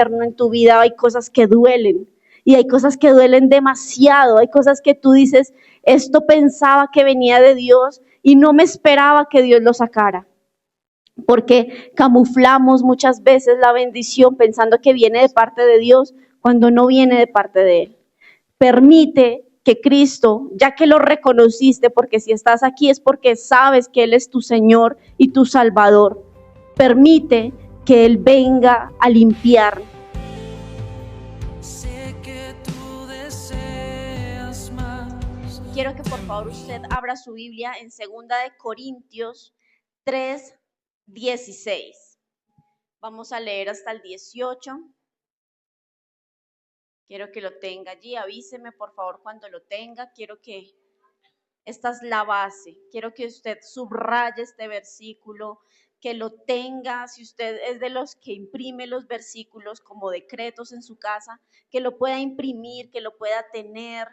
en tu vida, hay cosas que duelen y hay cosas que duelen demasiado, hay cosas que tú dices, esto pensaba que venía de Dios y no me esperaba que Dios lo sacara, porque camuflamos muchas veces la bendición pensando que viene de parte de Dios cuando no viene de parte de Él. Permite que Cristo, ya que lo reconociste, porque si estás aquí es porque sabes que Él es tu Señor y tu Salvador, permite que Él venga a limpiar. Sé que tú deseas más. Quiero que por favor usted abra su Biblia en 2 de Corintios 3:16. Vamos a leer hasta el 18. Quiero que lo tenga allí, avíseme por favor cuando lo tenga. Esta es la base. Quiero que usted subraye este versículo, que lo tenga. Si usted es de los que imprime los versículos como decretos en su casa, que lo pueda imprimir, que lo pueda tener.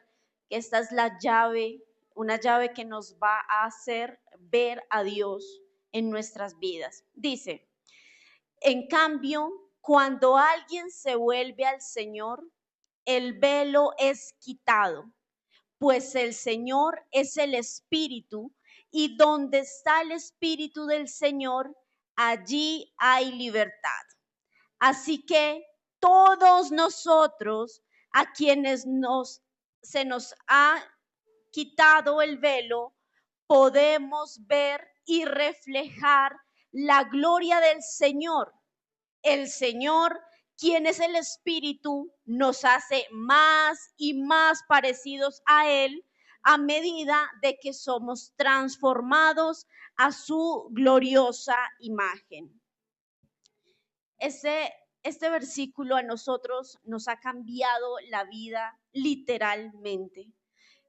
Esta es la llave, una llave que nos va a hacer ver a Dios en nuestras vidas. Dice, en cambio, cuando alguien se vuelve al Señor, el velo es quitado, pues el Señor es el Espíritu, y donde está el Espíritu del Señor, allí hay libertad. Así que todos nosotros, a quienes se nos ha quitado el velo, podemos ver y reflejar la gloria del Señor. El Señor, quien es el Espíritu, nos hace más y más parecidos a Él a medida de que somos transformados a su gloriosa imagen. Este versículo a nosotros nos ha cambiado la vida literalmente.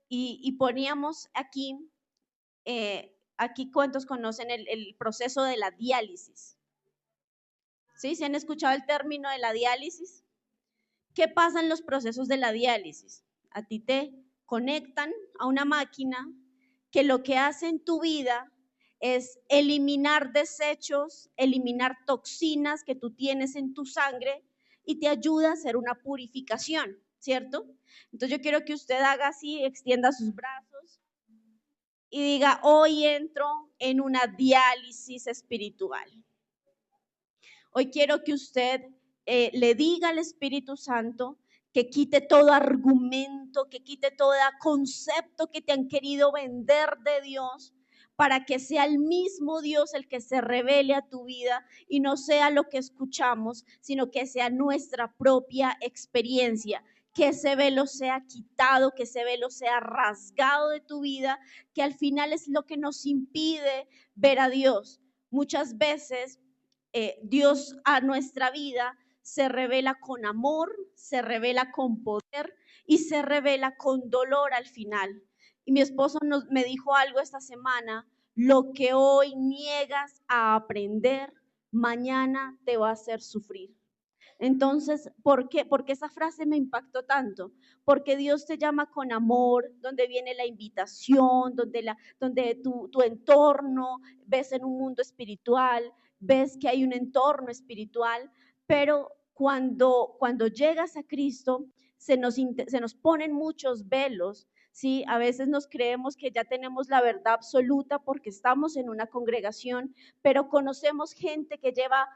Y poníamos aquí, ¿cuántos conocen el proceso de la diálisis? ¿Sí? ¿Se han escuchado el término de la diálisis? ¿Qué pasa en los procesos de la diálisis? A ti te conectan a una máquina que lo que hace en tu vida es eliminar desechos, eliminar toxinas que tú tienes en tu sangre y te ayuda a hacer una purificación, ¿cierto? Entonces yo quiero que usted haga así, extienda sus brazos y diga, hoy entro en una diálisis espiritual. Hoy quiero que usted le diga al Espíritu Santo que quite todo argumento, que quite todo concepto que te han querido vender de Dios, para que sea el mismo Dios el que se revele a tu vida y no sea lo que escuchamos, sino que sea nuestra propia experiencia. Que ese velo sea quitado, que ese velo sea rasgado de tu vida, que al final es lo que nos impide ver a Dios. Muchas veces Dios a nuestra vida se revela con amor, se revela con poder y se revela con dolor al final. Y mi esposo me dijo algo esta semana: lo que hoy niegas a aprender, mañana te va a hacer sufrir. Entonces, ¿por qué? Porque esa frase me impactó tanto, porque Dios te llama con amor, donde viene la invitación, donde tu entorno, ves en un mundo espiritual, ves que hay un entorno espiritual, pero cuando llegas a Cristo, se nos ponen muchos velos, ¿sí? A veces nos creemos que ya tenemos la verdad absoluta porque estamos en una congregación, pero conocemos gente que lleva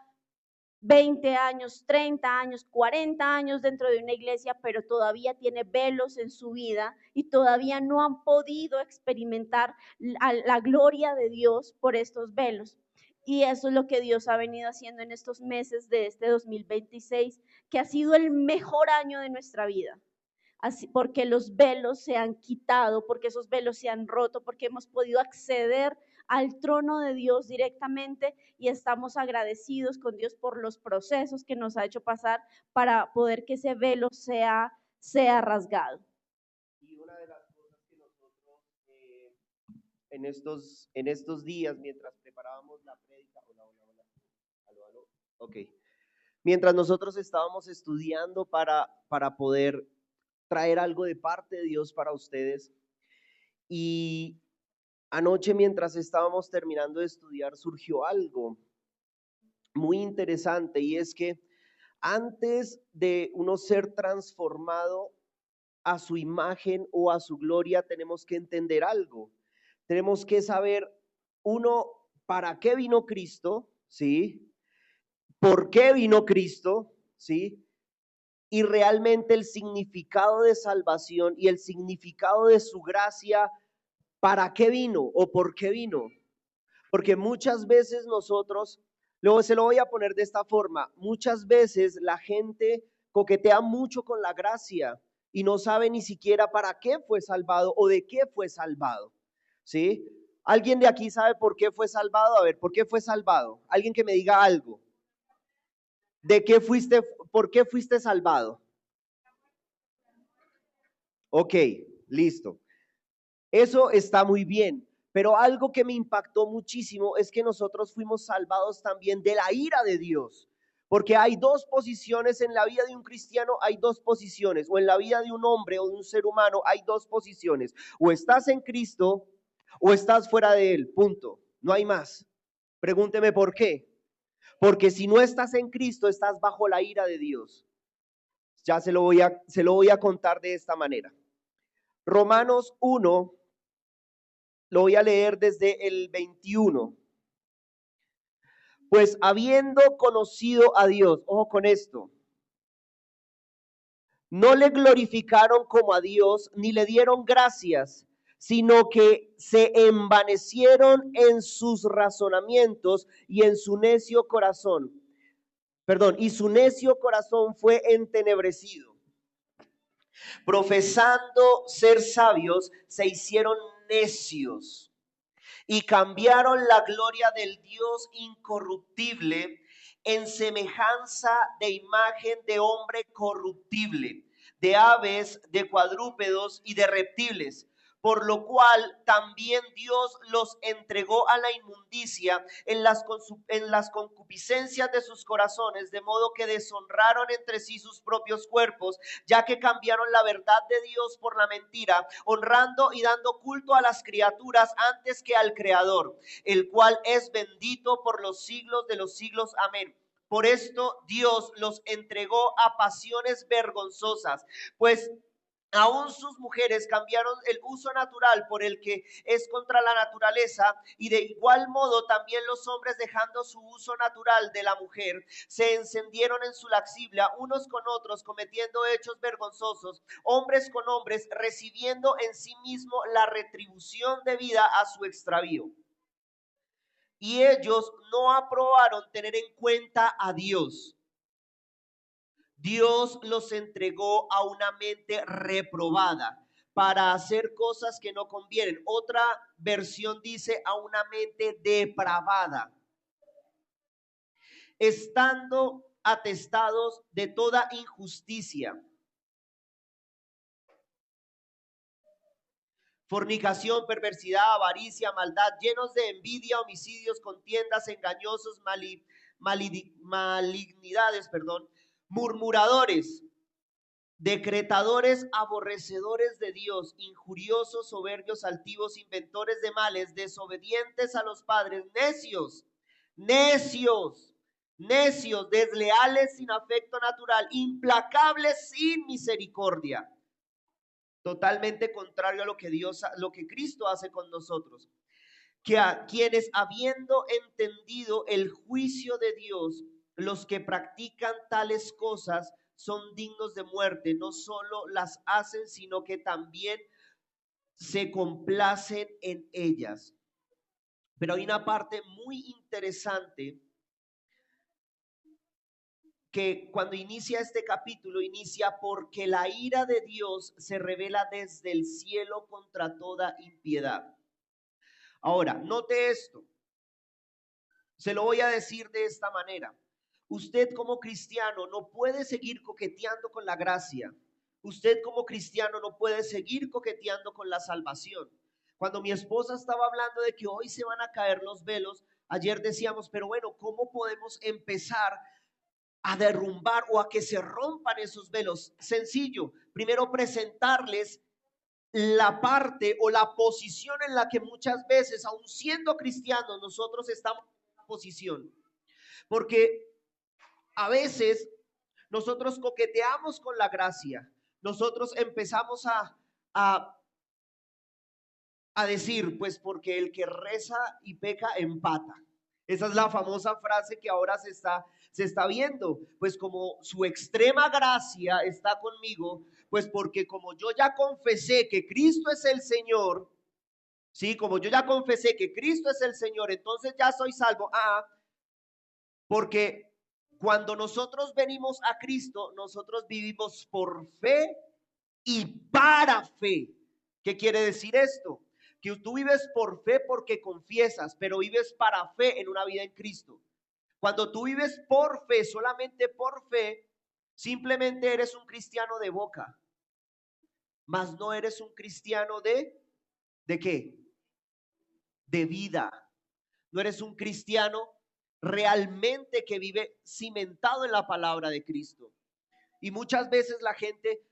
20 años, 30 años, 40 años dentro de una iglesia, pero todavía tiene velos en su vida y todavía no han podido experimentar la gloria de Dios por estos velos. Y eso es lo que Dios ha venido haciendo en estos meses de este 2026, que ha sido el mejor año de nuestra vida. Así, porque los velos se han quitado, porque esos velos se han roto, porque hemos podido acceder al trono de Dios directamente y estamos agradecidos con Dios por los procesos que nos ha hecho pasar para poder que ese velo sea rasgado. Y una de las cosas que nosotros en estos días, mientras preparábamos la prédica, mientras nosotros estábamos estudiando para poder traer algo de parte de Dios para ustedes, y anoche mientras estábamos terminando de estudiar surgió algo muy interesante, y es que antes de uno ser transformado a su imagen o a su gloria, tenemos que entender algo. Tenemos que saber, uno, para qué vino Cristo, ¿sí? ¿Por qué vino Cristo? ¿Sí? Y realmente el significado de salvación y el significado de su gracia, ¿para qué vino o por qué vino? Porque muchas veces nosotros, luego se lo voy a poner de esta forma, muchas veces la gente coquetea mucho con la gracia y no sabe ni siquiera para qué fue salvado o de qué fue salvado, ¿sí? ¿Alguien de aquí sabe por qué fue salvado? A ver, ¿por qué fue salvado? Alguien que me diga algo. ¿De qué fuiste, por qué fuiste salvado? Ok, listo. Eso está muy bien, pero algo que me impactó muchísimo es que nosotros fuimos salvados también de la ira de Dios. Porque hay dos posiciones en la vida de un cristiano, hay dos posiciones, o en la vida de un hombre o de un ser humano hay dos posiciones. O estás en Cristo o estás fuera de él, punto. No hay más. Pregúnteme por qué. Porque si no estás en Cristo, estás bajo la ira de Dios. Ya se lo voy a contar de esta manera. Romanos 1, lo voy a leer desde el 21. Pues habiendo conocido a Dios, ojo con esto, no le glorificaron como a Dios, ni le dieron gracias, sino que se envanecieron en sus razonamientos y en su necio corazón. Perdón, y su necio corazón fue entenebrecido. Profesando ser sabios, se hicieron necios y cambiaron la gloria del Dios incorruptible en semejanza de imagen de hombre corruptible, de aves, de cuadrúpedos y de reptiles, por lo cual también Dios los entregó a la inmundicia en las concupiscencias de sus corazones, de modo que deshonraron entre sí sus propios cuerpos, ya que cambiaron la verdad de Dios por la mentira, honrando y dando culto a las criaturas antes que al Creador, el cual es bendito por los siglos de los siglos. Amén. Por esto Dios los entregó a pasiones vergonzosas, pues aún sus mujeres cambiaron el uso natural por el que es contra la naturaleza, y de igual modo también los hombres, dejando su uso natural de la mujer, se encendieron en su lascivia unos con otros, cometiendo hechos vergonzosos, hombres con hombres, recibiendo en sí mismo la retribución debida a su extravío. Y ellos no aprobaron tener en cuenta a Dios. Dios los entregó a una mente reprobada para hacer cosas que no convienen. Otra versión dice a una mente depravada, estando atestados de toda injusticia, fornicación, perversidad, avaricia, maldad, llenos de envidia, homicidios, contiendas, engañosos, malignidades, murmuradores, decretadores, aborrecedores de Dios, injuriosos, soberbios, altivos, inventores de males, desobedientes a los padres, necios, desleales, sin afecto natural, implacables, sin misericordia. Totalmente contrario a lo que Cristo hace con nosotros. Que a quienes, habiendo entendido el juicio de Dios, los que practican tales cosas son dignos de muerte, no solo las hacen, sino que también se complacen en ellas. Pero hay una parte muy interesante que cuando inicia este capítulo, inicia porque la ira de Dios se revela desde el cielo contra toda impiedad. Ahora, note esto. Se lo voy a decir de esta manera. Usted como cristiano no puede seguir coqueteando con la gracia. Usted como cristiano no puede seguir coqueteando con la salvación. Cuando mi esposa estaba hablando de que hoy se van a caer los velos, ayer decíamos, pero bueno, ¿cómo podemos empezar a derrumbar o a que se rompan esos velos? Sencillo, primero presentarles la parte o la posición en la que muchas veces, aun siendo cristianos, nosotros estamos en una posición. Porque a veces nosotros coqueteamos con la gracia. Nosotros empezamos a, a decir, pues porque el que reza y peca empata. Esa es la famosa frase que ahora se está viendo. Pues como su extrema gracia está conmigo, pues porque como yo ya confesé que Cristo es el Señor, sí, como yo ya confesé que Cristo es el Señor, entonces ya soy salvo. Porque cuando nosotros venimos a Cristo, nosotros vivimos por fe y para fe. ¿Qué quiere decir esto? Que tú vives por fe porque confiesas, pero vives para fe en una vida en Cristo. Cuando tú vives por fe, solamente por fe, simplemente eres un cristiano de boca, mas no eres un cristiano ¿de qué? De vida. No eres un cristiano realmente que vive cimentado en la palabra de Cristo. Y muchas veces la gente,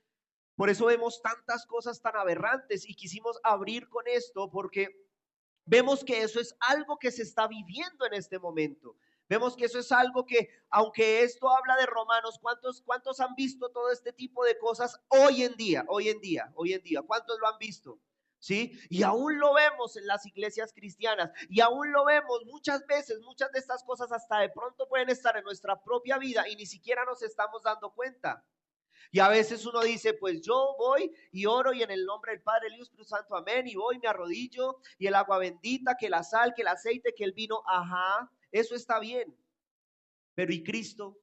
por eso vemos tantas cosas tan aberrantes y quisimos abrir con esto porque vemos que eso es algo que se está viviendo en este momento. Vemos que eso es algo que, aunque esto habla de Romanos, ¿cuántos han visto todo este tipo de cosas hoy en día? ¿Cuántos lo han visto? ¿Sí? Y aún lo vemos en las iglesias cristianas y aún lo vemos muchas veces, muchas de estas cosas hasta de pronto pueden estar en nuestra propia vida y ni siquiera nos estamos dando cuenta. Y a veces uno dice, pues yo voy y oro y en el nombre del Padre, el Hijo, Espíritu Santo, amén, y voy, me arrodillo y el agua bendita, que la sal, que el aceite, que el vino, ajá, eso está bien. Pero ¿y Cristo?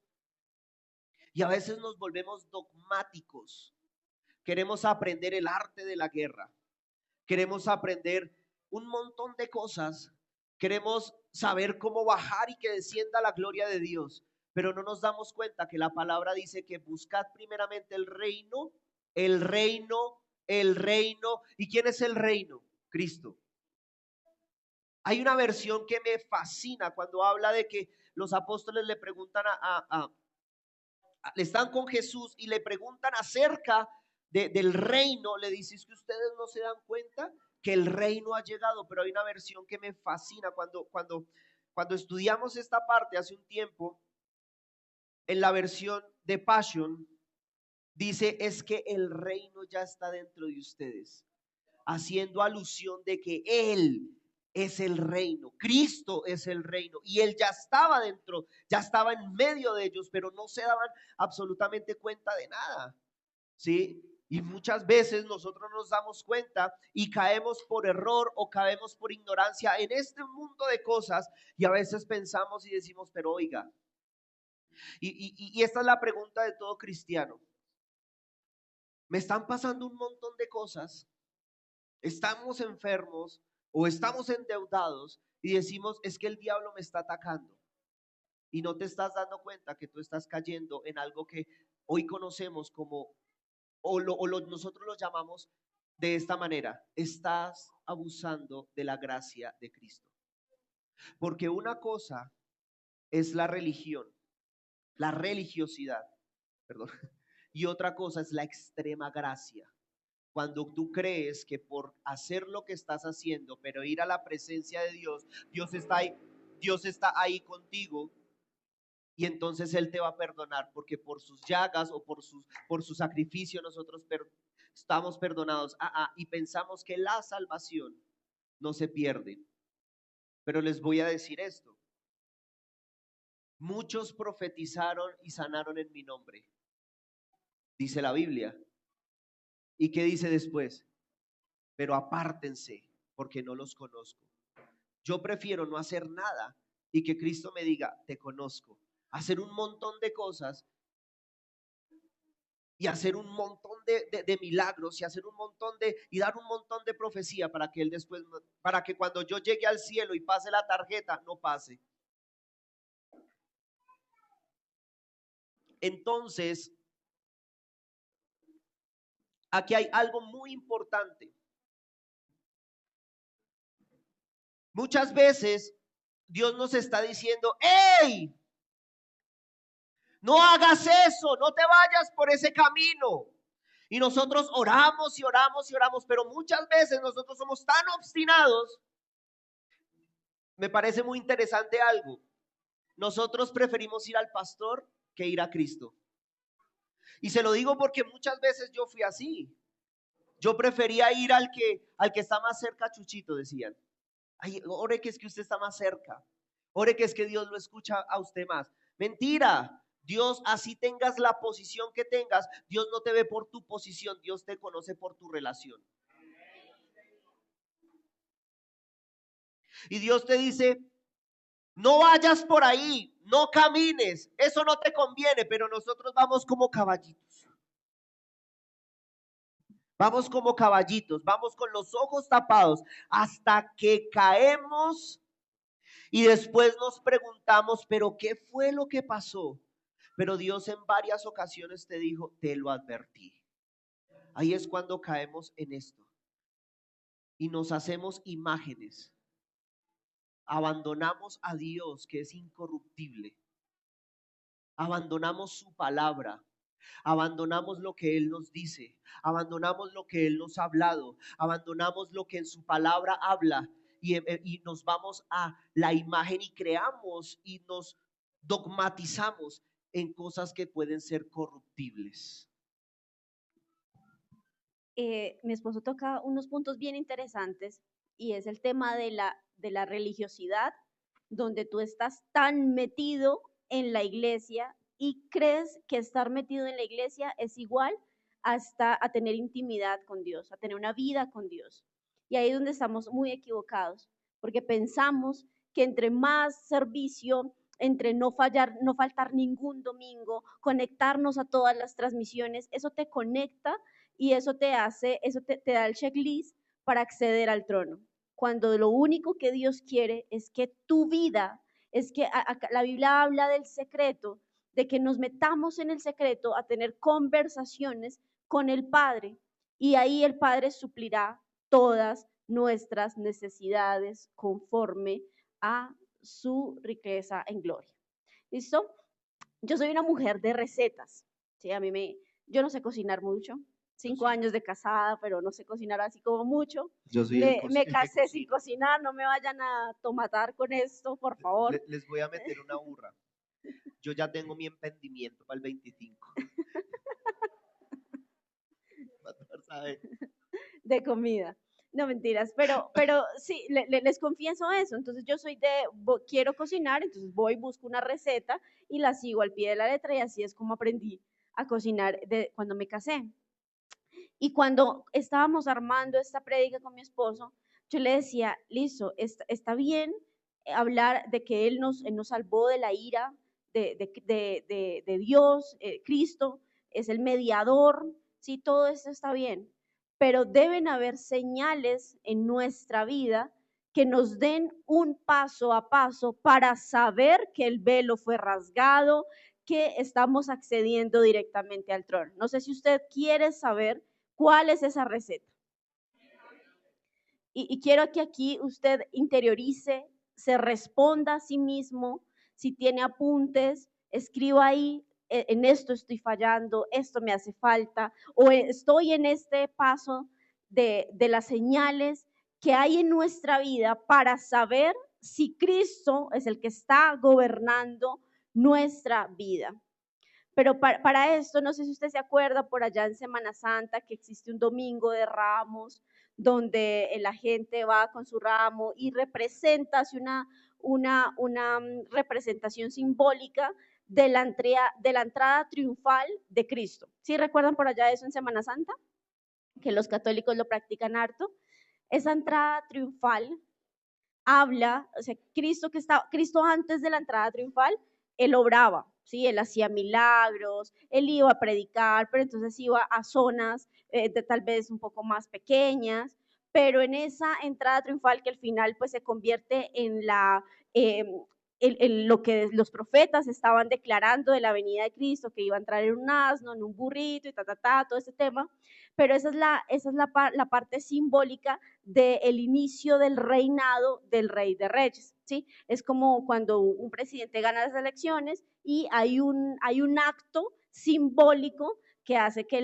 Y a veces nos volvemos dogmáticos. Queremos aprender el arte de la guerra. Queremos aprender un montón de cosas. Queremos saber cómo bajar y que descienda la gloria de Dios. Pero no nos damos cuenta que la palabra dice que buscad primeramente el reino, el reino, el reino. ¿Y quién es el reino? Cristo. Hay una versión que me fascina cuando habla de que los apóstoles le preguntan están con Jesús y le preguntan acerca del reino. Le dice, ¿es que ustedes no se dan cuenta que el reino ha llegado? Pero hay una versión que me fascina cuando estudiamos esta parte hace un tiempo. En la versión de Passion dice, es que el reino ya está dentro de ustedes, haciendo alusión de que Él es el reino, Cristo es el reino, y Él ya estaba dentro, ya estaba en medio de ellos, pero no se daban absolutamente cuenta de nada, ¿sí? Y muchas veces nosotros nos damos cuenta y caemos por error o caemos por ignorancia en este mundo de cosas, y a veces pensamos y decimos, pero oiga, y esta es la pregunta de todo cristiano. Me están pasando un montón de cosas, estamos enfermos o estamos endeudados y decimos, es que el diablo me está atacando. Y no te estás dando cuenta que tú estás cayendo en algo que hoy conocemos como, nosotros lo llamamos de esta manera, estás abusando de la gracia de Cristo. Porque una cosa es la religión, la religiosidad, perdón, y otra cosa es la extrema gracia. Cuando tú crees que por hacer lo que estás haciendo, pero ir a la presencia de Dios, Dios está ahí contigo y entonces Él te va a perdonar porque por sus llagas o por su sacrificio nosotros estamos perdonados. Y pensamos que la salvación no se pierde. Pero les voy a decir esto. Muchos profetizaron y sanaron en mi nombre, dice la Biblia. ¿Y qué dice después? Pero apártense porque no los conozco. Yo prefiero no hacer nada y que Cristo me diga, te conozco. Hacer un montón de cosas y hacer un montón de milagros y hacer un montón y dar un montón de profecía para que Él después, para que cuando yo llegue al cielo y pase la tarjeta, no pase. Entonces, aquí hay algo muy importante. Muchas veces Dios nos está diciendo, ¡hey! No hagas eso, no te vayas por ese camino. Y nosotros oramos y oramos y oramos, pero muchas veces nosotros somos tan obstinados. Me parece muy interesante algo. Nosotros preferimos ir al pastor que ir a Cristo. Y se lo digo porque muchas veces yo fui así. Yo prefería ir al que está más cerca, Chuchito, decían. Ay, ore que es que usted está más cerca. Ore que es que Dios lo escucha a usted más. Mentira. Dios, así tengas la posición que tengas, Dios no te ve por tu posición, Dios te conoce por tu relación. Y Dios te dice, no vayas por ahí, no camines, eso no te conviene, pero nosotros vamos como caballitos. Vamos como caballitos, vamos con los ojos tapados hasta que caemos y después nos preguntamos, pero ¿qué fue lo que pasó? Pero Dios en varias ocasiones te dijo, te lo advertí. Ahí es cuando caemos en esto y nos hacemos imágenes. Abandonamos a Dios, que es incorruptible. Abandonamos su palabra. Abandonamos lo que Él nos dice, abandonamos lo que Él nos ha hablado, abandonamos lo que en su palabra habla y nos vamos a la imagen y creamos y nos dogmatizamos en cosas que pueden ser corruptibles. Mi esposo toca unos puntos bien interesantes y es el tema de la religiosidad, donde tú estás tan metido en la iglesia y crees que estar metido en la iglesia es igual hasta a tener intimidad con Dios, a tener una vida con Dios. Y ahí es donde estamos muy equivocados, porque pensamos que entre más servicio, entre no fallar, no faltar ningún domingo, conectarnos a todas las transmisiones, eso te conecta y eso te hace, te da el checklist para acceder al trono. Cuando lo único que Dios quiere es que tu vida, es que la Biblia habla del secreto, de que nos metamos en el secreto a tener conversaciones con el Padre y ahí el Padre suplirá todas nuestras necesidades conforme a su riqueza en gloria. ¿Listo? Yo soy una mujer de recetas. ¿Sí? Yo no sé cocinar mucho, 5 años de casada, pero no sé cocinar así como mucho. Yo soy Me casé sin cocinar, no me vayan a tomatar con esto, por favor. Les voy a meter una burra. Yo ya tengo mi emprendimiento para el 25. De comida. No, mentiras, pero sí, les confieso eso. Entonces yo soy quiero cocinar, entonces voy, busco una receta y la sigo al pie de la letra y así es como aprendí a cocinar cuando me casé. Y cuando estábamos armando esta prédica con mi esposo, yo le decía, listo, está bien hablar de que él nos salvó de la ira de Dios, Cristo es el mediador, sí, todo eso está bien, pero deben haber señales en nuestra vida que nos den un paso a paso para saber que el velo fue rasgado, que estamos accediendo directamente al trono. No sé si usted quiere saber cuál es esa receta. Y quiero que aquí usted interiorice, se responda a sí mismo, si tiene apuntes, escriba ahí, en esto estoy fallando, esto me hace falta, o estoy en este paso de las señales que hay en nuestra vida para saber si Cristo es el que está gobernando nuestra vida. Pero para esto, no sé si usted se acuerda por allá en Semana Santa que existe un domingo de ramos donde la gente va con su ramo y representa, hace una representación simbólica de la entrada triunfal de Cristo. ¿Sí recuerdan por allá eso en Semana Santa? Que los católicos lo practican harto. Esa entrada triunfal habla, o sea, Cristo antes de la entrada triunfal, él obraba, ¿sí? Él hacía milagros, él iba a predicar, pero entonces iba a zonas tal vez un poco más pequeñas, pero en esa entrada triunfal que al final pues se convierte en lo que los profetas estaban declarando de la venida de Cristo, que iba a entrar en un asno, en un burrito y todo ese tema, pero esa es la parte simbólica del inicio del reinado del Rey de Reyes, ¿sí? Es como cuando un presidente gana las elecciones y hay un acto simbólico que hace que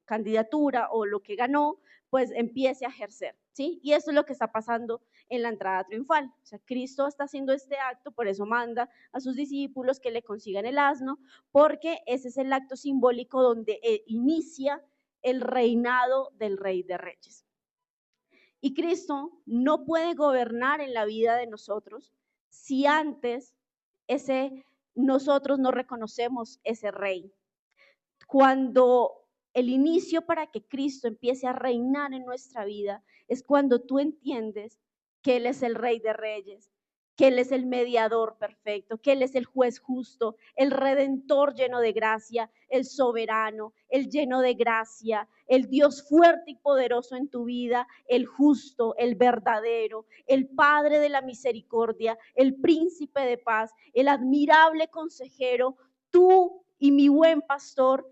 candidatura o lo que ganó, pues empiece a ejercer, ¿sí? Y eso es lo que está pasando en la entrada triunfal. O sea, Cristo está haciendo este acto, por eso manda a sus discípulos que le consigan el asno, porque ese es el acto simbólico donde inicia el reinado del Rey de Reyes. Y Cristo no puede gobernar en la vida de nosotros si antes nosotros no reconocemos ese Rey. Cuando el inicio para que Cristo empiece a reinar en nuestra vida es cuando tú entiendes que Él es el Rey de Reyes, que Él es el mediador perfecto, que Él es el juez justo, el redentor lleno de gracia, el soberano, el lleno de gracia, el Dios fuerte y poderoso en tu vida, el justo, el verdadero, el Padre de la misericordia, el príncipe de paz, el admirable consejero, tú y mi buen pastor.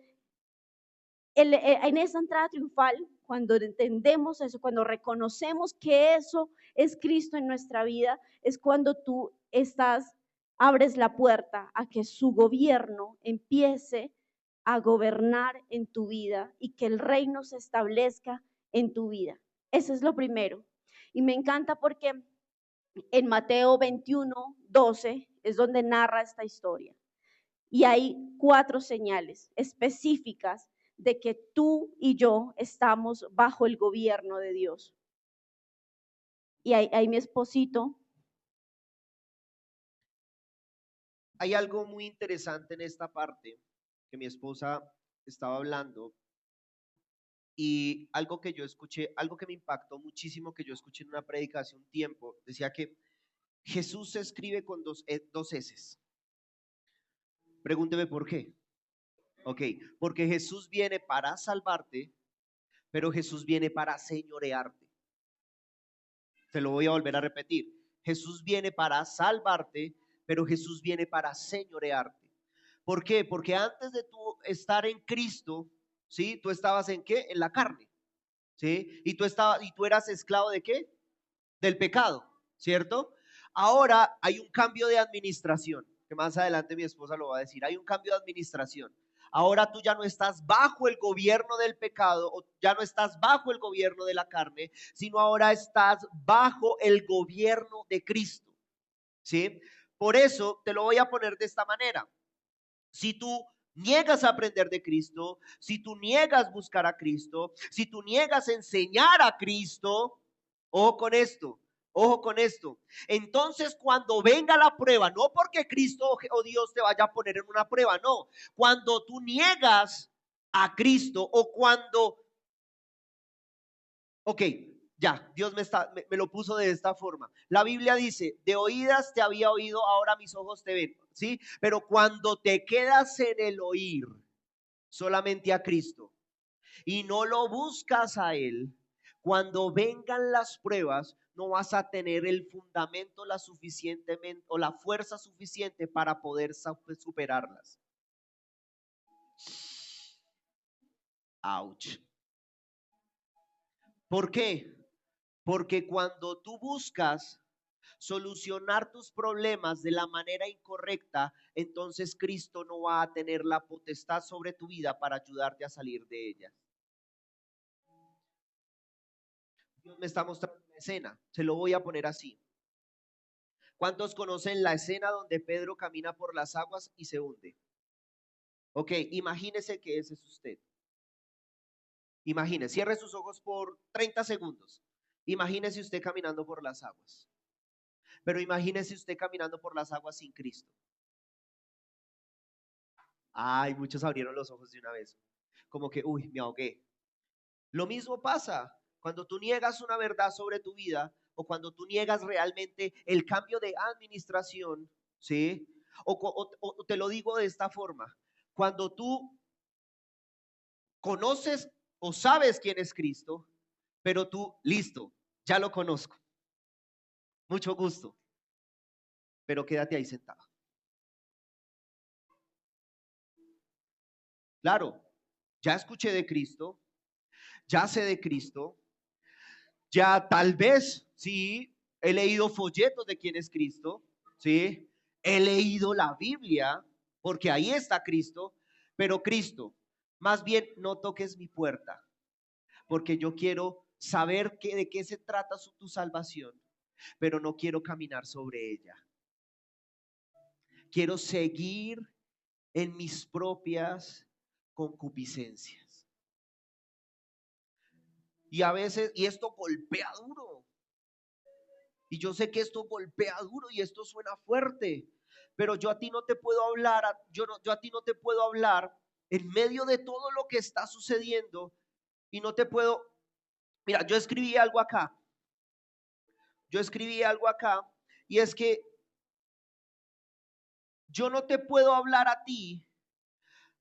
En esa entrada triunfal, cuando entendemos eso, cuando reconocemos que eso es Cristo en nuestra vida, es cuando tú abres la puerta a que su gobierno empiece a gobernar en tu vida y que el reino se establezca en tu vida. Eso es lo primero. Y me encanta porque en Mateo 21:12 es donde narra esta historia. Y hay 4 señales específicas de que tú y yo estamos bajo el gobierno de Dios. Y ahí mi esposito. Hay algo muy interesante en esta parte que mi esposa estaba hablando y algo que yo escuché, algo que me impactó muchísimo, que yo escuché en una predicación un tiempo, decía que Jesús se escribe con dos S. Pregúnteme por qué. Ok, porque Jesús viene para salvarte, pero Jesús viene para señorearte. Te lo voy a volver a repetir. Jesús viene para salvarte, pero Jesús viene para señorearte. ¿Por qué? Porque antes de tú estar en Cristo, ¿sí? Tú estabas ¿en qué? En la carne, ¿sí? Y tú eras esclavo ¿de qué? Del pecado, ¿cierto? Ahora hay un cambio de administración, que más adelante mi esposa lo va a decir. Hay un cambio de administración. Ahora tú ya no estás bajo el gobierno del pecado, o ya no estás bajo el gobierno de la carne, sino ahora estás bajo el gobierno de Cristo, ¿sí? Por eso te lo voy a poner de esta manera. Si tú niegas a aprender de Cristo, si tú niegas buscar a Cristo, si tú niegas enseñar a Cristo, ojo con esto, ojo con esto. Entonces cuando venga la prueba, no porque Cristo o Dios te vaya a poner en una prueba, no. Cuando tú niegas a Cristo o cuando, ok, ya, Dios me lo puso de esta forma. La Biblia dice, de oídas te había oído, ahora mis ojos te ven, ¿sí? Pero cuando te quedas en el oír solamente a Cristo y no lo buscas a Él, cuando vengan las pruebas, no vas a tener el fundamento la suficientemente o la fuerza suficiente para poder superarlas. Ouch. ¿Por qué? Porque cuando tú buscas solucionar tus problemas de la manera incorrecta, entonces Cristo no va a tener la potestad sobre tu vida para ayudarte a salir de ella. Dios me está mostrando una escena, se lo voy a poner así. ¿Cuántos conocen la escena donde Pedro camina por las aguas y se hunde? Ok, imagínese que ese es usted. Imagínese, cierre sus ojos por 30 segundos. Imagínese usted caminando por las aguas. Pero imagínese usted caminando por las aguas sin Cristo. Ay, muchos abrieron los ojos de una vez. Como que, uy, me ahogué. Lo mismo pasa cuando tú niegas una verdad sobre tu vida o cuando tú niegas realmente el cambio de administración, ¿sí? O te lo digo de esta forma. Cuando tú conoces o sabes quién es Cristo, pero tú, listo, ya lo conozco. Mucho gusto. Pero quédate ahí sentado. Claro, ya escuché de Cristo, ya sé de Cristo, ya tal vez, sí, he leído folletos de quién es Cristo, sí, he leído la Biblia, porque ahí está Cristo, pero Cristo, Más bien, no toques mi puerta, porque yo quiero saber de qué se trata tu salvación, pero no quiero caminar sobre ella. Quiero seguir en mis propias concupiscencias. Y a veces, y esto golpea duro. Y yo sé que esto golpea duro y esto suena fuerte, pero yo a ti no te puedo hablar, yo a ti no te puedo hablar en medio de todo lo que está sucediendo y no te puedo. Mira, yo escribí algo acá. Y es que yo no te puedo hablar a ti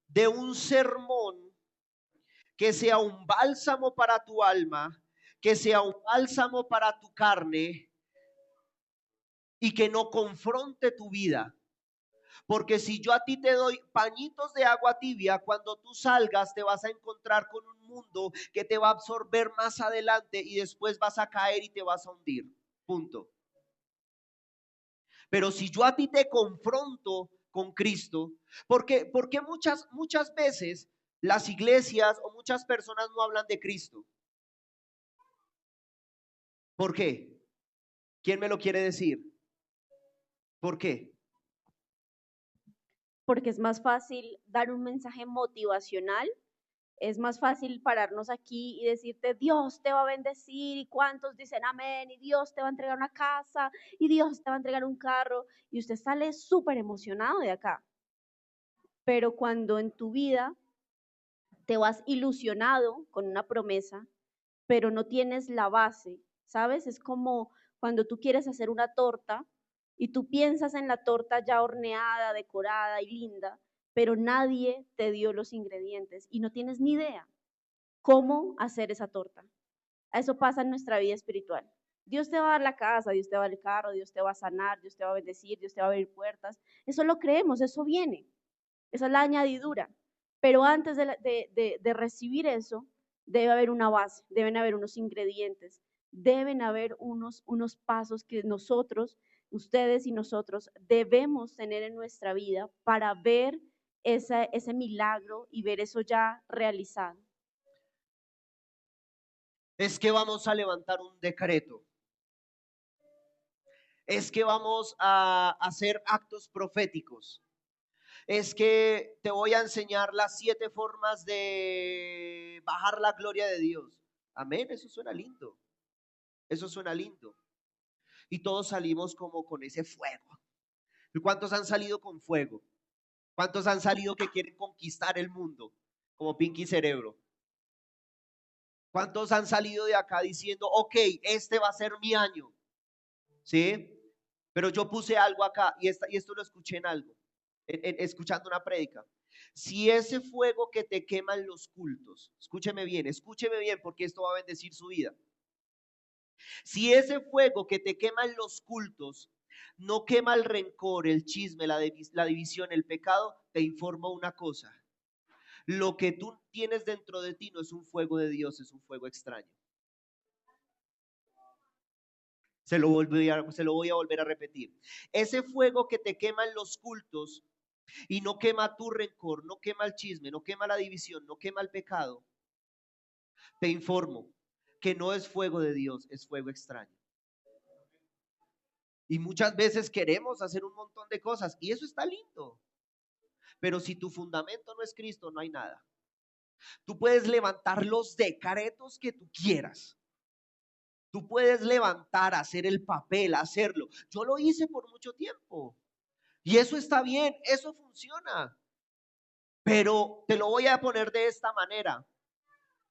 de un sermón que sea un bálsamo para tu alma, que sea un bálsamo para tu carne y que no confronte tu vida. Porque si yo a ti te doy pañitos de agua tibia, cuando tú salgas te vas a encontrar con un mundo que te va a absorber más adelante y después vas a caer y te vas a hundir. Punto. Pero si yo a ti te confronto con Cristo, porque muchas veces las iglesias o muchas personas no hablan de Cristo. ¿Por qué? ¿Quién me lo quiere decir? ¿Por qué? Porque es más fácil dar un mensaje motivacional, es más fácil pararnos aquí y decirte Dios te va a bendecir y cuántos dicen amén y Dios te va a entregar una casa y Dios te va a entregar un carro y usted sale súper emocionado de acá. Pero cuando en tu vida te vas ilusionado con una promesa, pero no tienes la base, ¿sabes? Es como cuando tú quieres hacer una torta y tú piensas en la torta ya horneada, decorada y linda, pero nadie te dio los ingredientes y no tienes ni idea cómo hacer esa torta. Eso pasa en nuestra vida espiritual. Dios te va a dar la casa, Dios te va a dar el carro, Dios te va a sanar, Dios te va a bendecir, Dios te va a abrir puertas. Eso lo creemos, eso viene. Esa es la añadidura. Pero antes de recibir eso, debe haber una base, deben haber unos ingredientes, deben haber unos pasos que nosotros, ustedes y nosotros, debemos tener en nuestra vida para ver ese milagro y ver eso ya realizado. Es que vamos a levantar un decreto. Es que vamos a hacer actos proféticos. Es que te voy a enseñar las 7 formas de bajar la gloria de Dios. Amén, eso suena lindo. Eso suena lindo. Y todos salimos como con ese fuego. ¿Y cuántos han salido con fuego? ¿Cuántos han salido que quieren conquistar el mundo? Como Pinky Cerebro. ¿Cuántos han salido de acá diciendo, ok, este va a ser mi año? ¿Sí? Pero yo puse algo acá y esto lo escuché en algo, escuchando una prédica. Si ese fuego que te quema en los cultos, escúcheme bien porque esto va a bendecir su vida. Si ese fuego que te quema en los cultos no quema el rencor, el chisme, la división, el pecado, te informo una cosa. Lo que tú tienes dentro de ti no es un fuego de Dios, es un fuego extraño. Se lo voy a volver a repetir. Ese fuego que te quema en los cultos y no quema tu rencor, no quema el chisme, no quema la división, no quema el pecado, te informo que no es fuego de Dios, es fuego extraño. Y muchas veces queremos hacer un montón de cosas y eso está lindo. Pero si tu fundamento no es Cristo, no hay nada. Tú puedes levantar los decretos que tú quieras. Tú puedes levantar, hacer el papel, hacerlo. Yo lo hice por mucho tiempo. Y eso está bien, eso funciona. Pero te lo voy a poner de esta manera.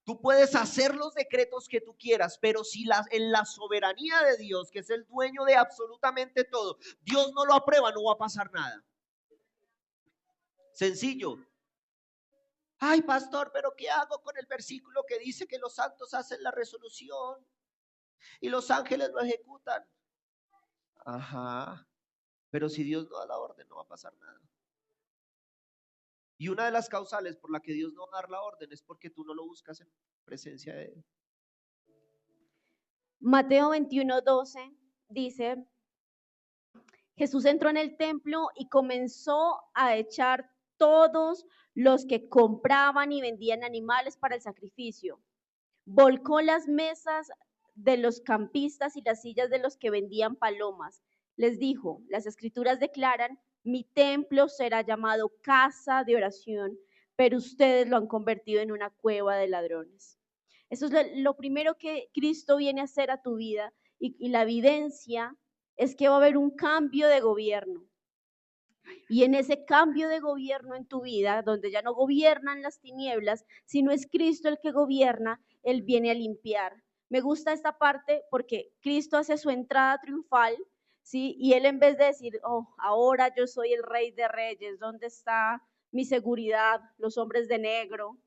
Tú puedes hacer los decretos que tú quieras, pero si en la soberanía de Dios, que es el dueño de absolutamente todo, Dios no lo aprueba, no va a pasar nada. Sencillo. Ay, pastor, pero ¿qué hago con el versículo que dice que los santos hacen la resolución y los ángeles lo ejecutan? Ajá. Pero si Dios no da la orden, no va a pasar nada. Y una de las causales por la que Dios no va a dar la orden es porque tú no lo buscas en presencia de Él. Mateo 21:12 dice, Jesús entró en el templo y comenzó a echar todos los que compraban y vendían animales para el sacrificio. Volcó las mesas de los campistas y las sillas de los que vendían palomas. Les dijo, las escrituras declaran, mi templo será llamado casa de oración, pero ustedes lo han convertido en una cueva de ladrones. Eso es lo primero que Cristo viene a hacer a tu vida, y la evidencia es que va a haber un cambio de gobierno. Y en ese cambio de gobierno en tu vida, donde ya no gobiernan las tinieblas, sino es Cristo el que gobierna, Él viene a limpiar. Me gusta esta parte porque Cristo hace su entrada triunfal, ¿sí? Y Él, en vez de decir, oh, ahora yo soy el Rey de Reyes, ¿dónde está mi seguridad? Los hombres de negro,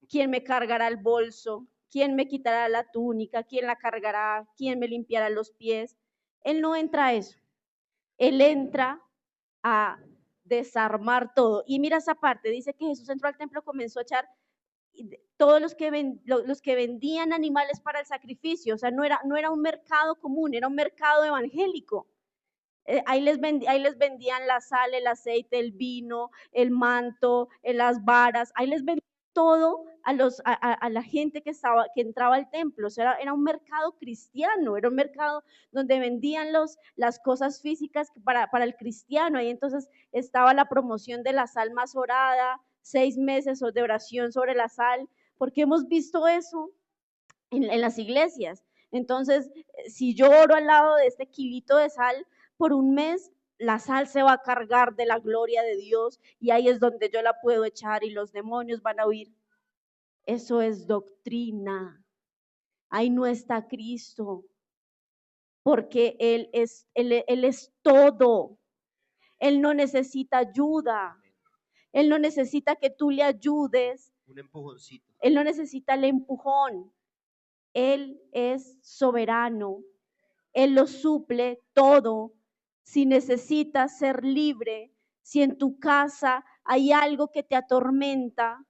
¿quién me cargará el bolso? ¿Quién me quitará la túnica? ¿Quién la cargará? ¿Quién me limpiará los pies? Él no entra a eso. Él entra a desarmar todo. Y mira esa parte, dice que Jesús entró al templo, comenzó a echar todos los que vendían animales para el sacrificio. O sea, no era un mercado común, era un mercado evangélico. Ahí les vendían la sal, el aceite, el vino, el manto, las varas, ahí les vendían todo a la gente que entraba al templo. O sea, era un mercado cristiano, era un mercado donde vendían las cosas físicas para el cristiano. Ahí entonces estaba la promoción de la sal más orada, 6 meses de oración sobre la sal, porque hemos visto eso en las iglesias. Entonces, si yo oro al lado de este kilito de sal por un mes, la sal se va a cargar de la gloria de Dios, y ahí es donde yo la puedo echar y los demonios van a huir. Eso es doctrina. Ahí no está Cristo, porque Él es todo. Él no necesita ayuda. Él no necesita que tú le ayudes. Un empujoncito. Él no necesita el empujón. Él es soberano. Él lo suple todo. Si necesitas ser libre, si en tu casa hay algo que te atormenta,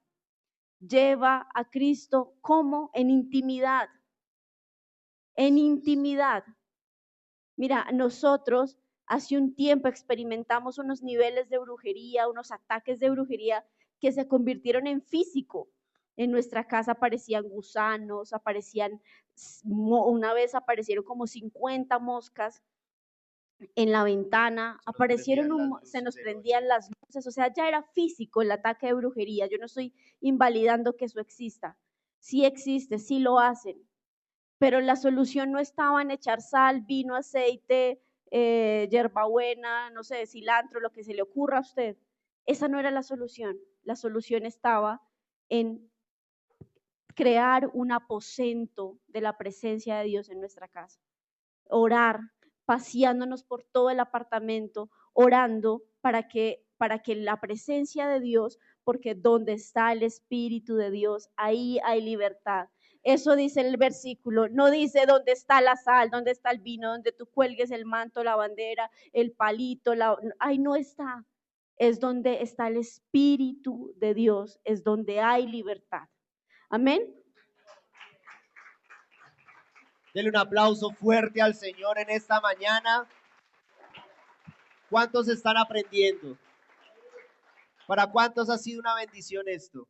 lleva a Cristo. ¿Cómo? En intimidad. En intimidad. Mira, nosotros hace un tiempo experimentamos unos niveles de brujería, unos ataques de brujería que se convirtieron en físico. En nuestra casa aparecían gusanos, una vez aparecieron como 50 moscas en la ventana, se nos prendían las luces. O sea, ya era físico el ataque de brujería. Yo no estoy invalidando que eso exista. Sí existe, sí lo hacen, pero la solución no estaba en echar sal, vino, aceite, hierbabuena, no sé, cilantro, lo que se le ocurra a usted. Esa no era la solución. La solución estaba en crear un aposento de la presencia de Dios en nuestra casa. Orar, paseándonos por todo el apartamento, orando para que la presencia de Dios, porque donde está el Espíritu de Dios, ahí hay libertad. Eso dice el versículo, no dice dónde está la sal, dónde está el vino, donde tú cuelgues el manto, la bandera, el palito, ahí no está. Es donde está el Espíritu de Dios, es donde hay libertad. Amén. Denle un aplauso fuerte al Señor en esta mañana. ¿Cuántos están aprendiendo? ¿Para cuántos ha sido una bendición esto?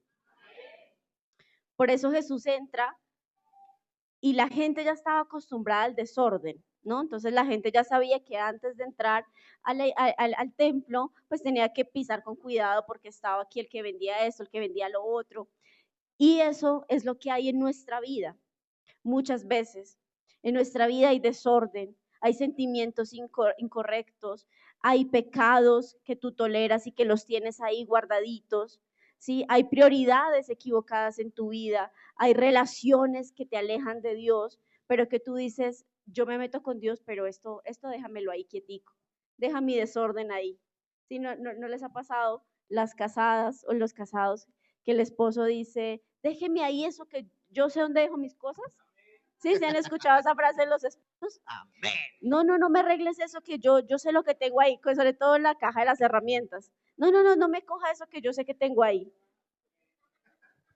Por eso Jesús entra y la gente ya estaba acostumbrada al desorden, ¿no? Entonces la gente ya sabía que antes de entrar al templo, pues tenía que pisar con cuidado porque estaba aquí el que vendía esto, el que vendía lo otro. Y eso es lo que hay en nuestra vida. Muchas veces en nuestra vida hay desorden, hay sentimientos incorrectos, hay pecados que tú toleras y que los tienes ahí guardaditos, ¿sí? Hay prioridades equivocadas en tu vida, hay relaciones que te alejan de Dios, pero que tú dices, yo me meto con Dios, pero esto déjamelo ahí quietico, deja mi desorden ahí. ¿Sí? ¿No les ha pasado las casadas o los casados que el esposo dice, déjeme ahí eso que yo sé dónde dejo mis cosas? ¿Sí? ¿Se han escuchado esa frase de los esposos? Amén. No me arregles eso que yo sé lo que tengo ahí, sobre todo en la caja de las herramientas. No me coja eso que yo sé que tengo ahí.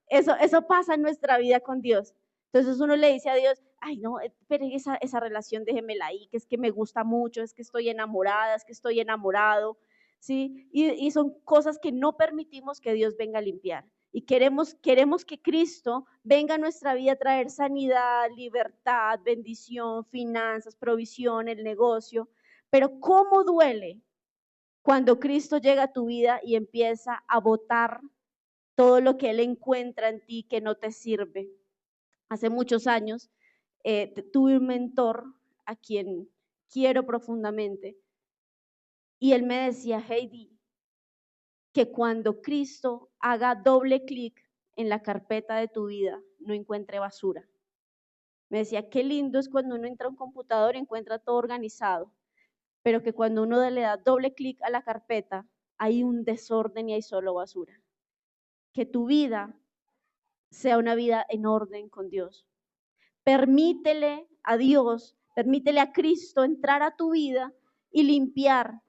Eso pasa en nuestra vida con Dios. Entonces uno le dice a Dios, ay no, pero esa relación déjemela ahí, que es que me gusta mucho, es que estoy enamorada, es que estoy enamorado. ¿sí? Y son cosas que no permitimos que Dios venga a limpiar. Y queremos que Cristo venga a nuestra vida a traer sanidad, libertad, bendición, finanzas, provisión, el negocio. Pero ¿cómo duele cuando Cristo llega a tu vida y empieza a botar todo lo que Él encuentra en ti que no te sirve? Hace muchos años tuve un mentor a quien quiero profundamente y él me decía, Heidi, que cuando Cristo haga doble clic en la carpeta de tu vida, no encuentre basura. Me decía, qué lindo es cuando uno entra a un computador y encuentra todo organizado, pero que cuando uno le da doble clic a la carpeta, hay un desorden y hay solo basura. Que tu vida sea una vida en orden con Dios. Permítele a Dios, permítele a Cristo entrar a tu vida y limpiar.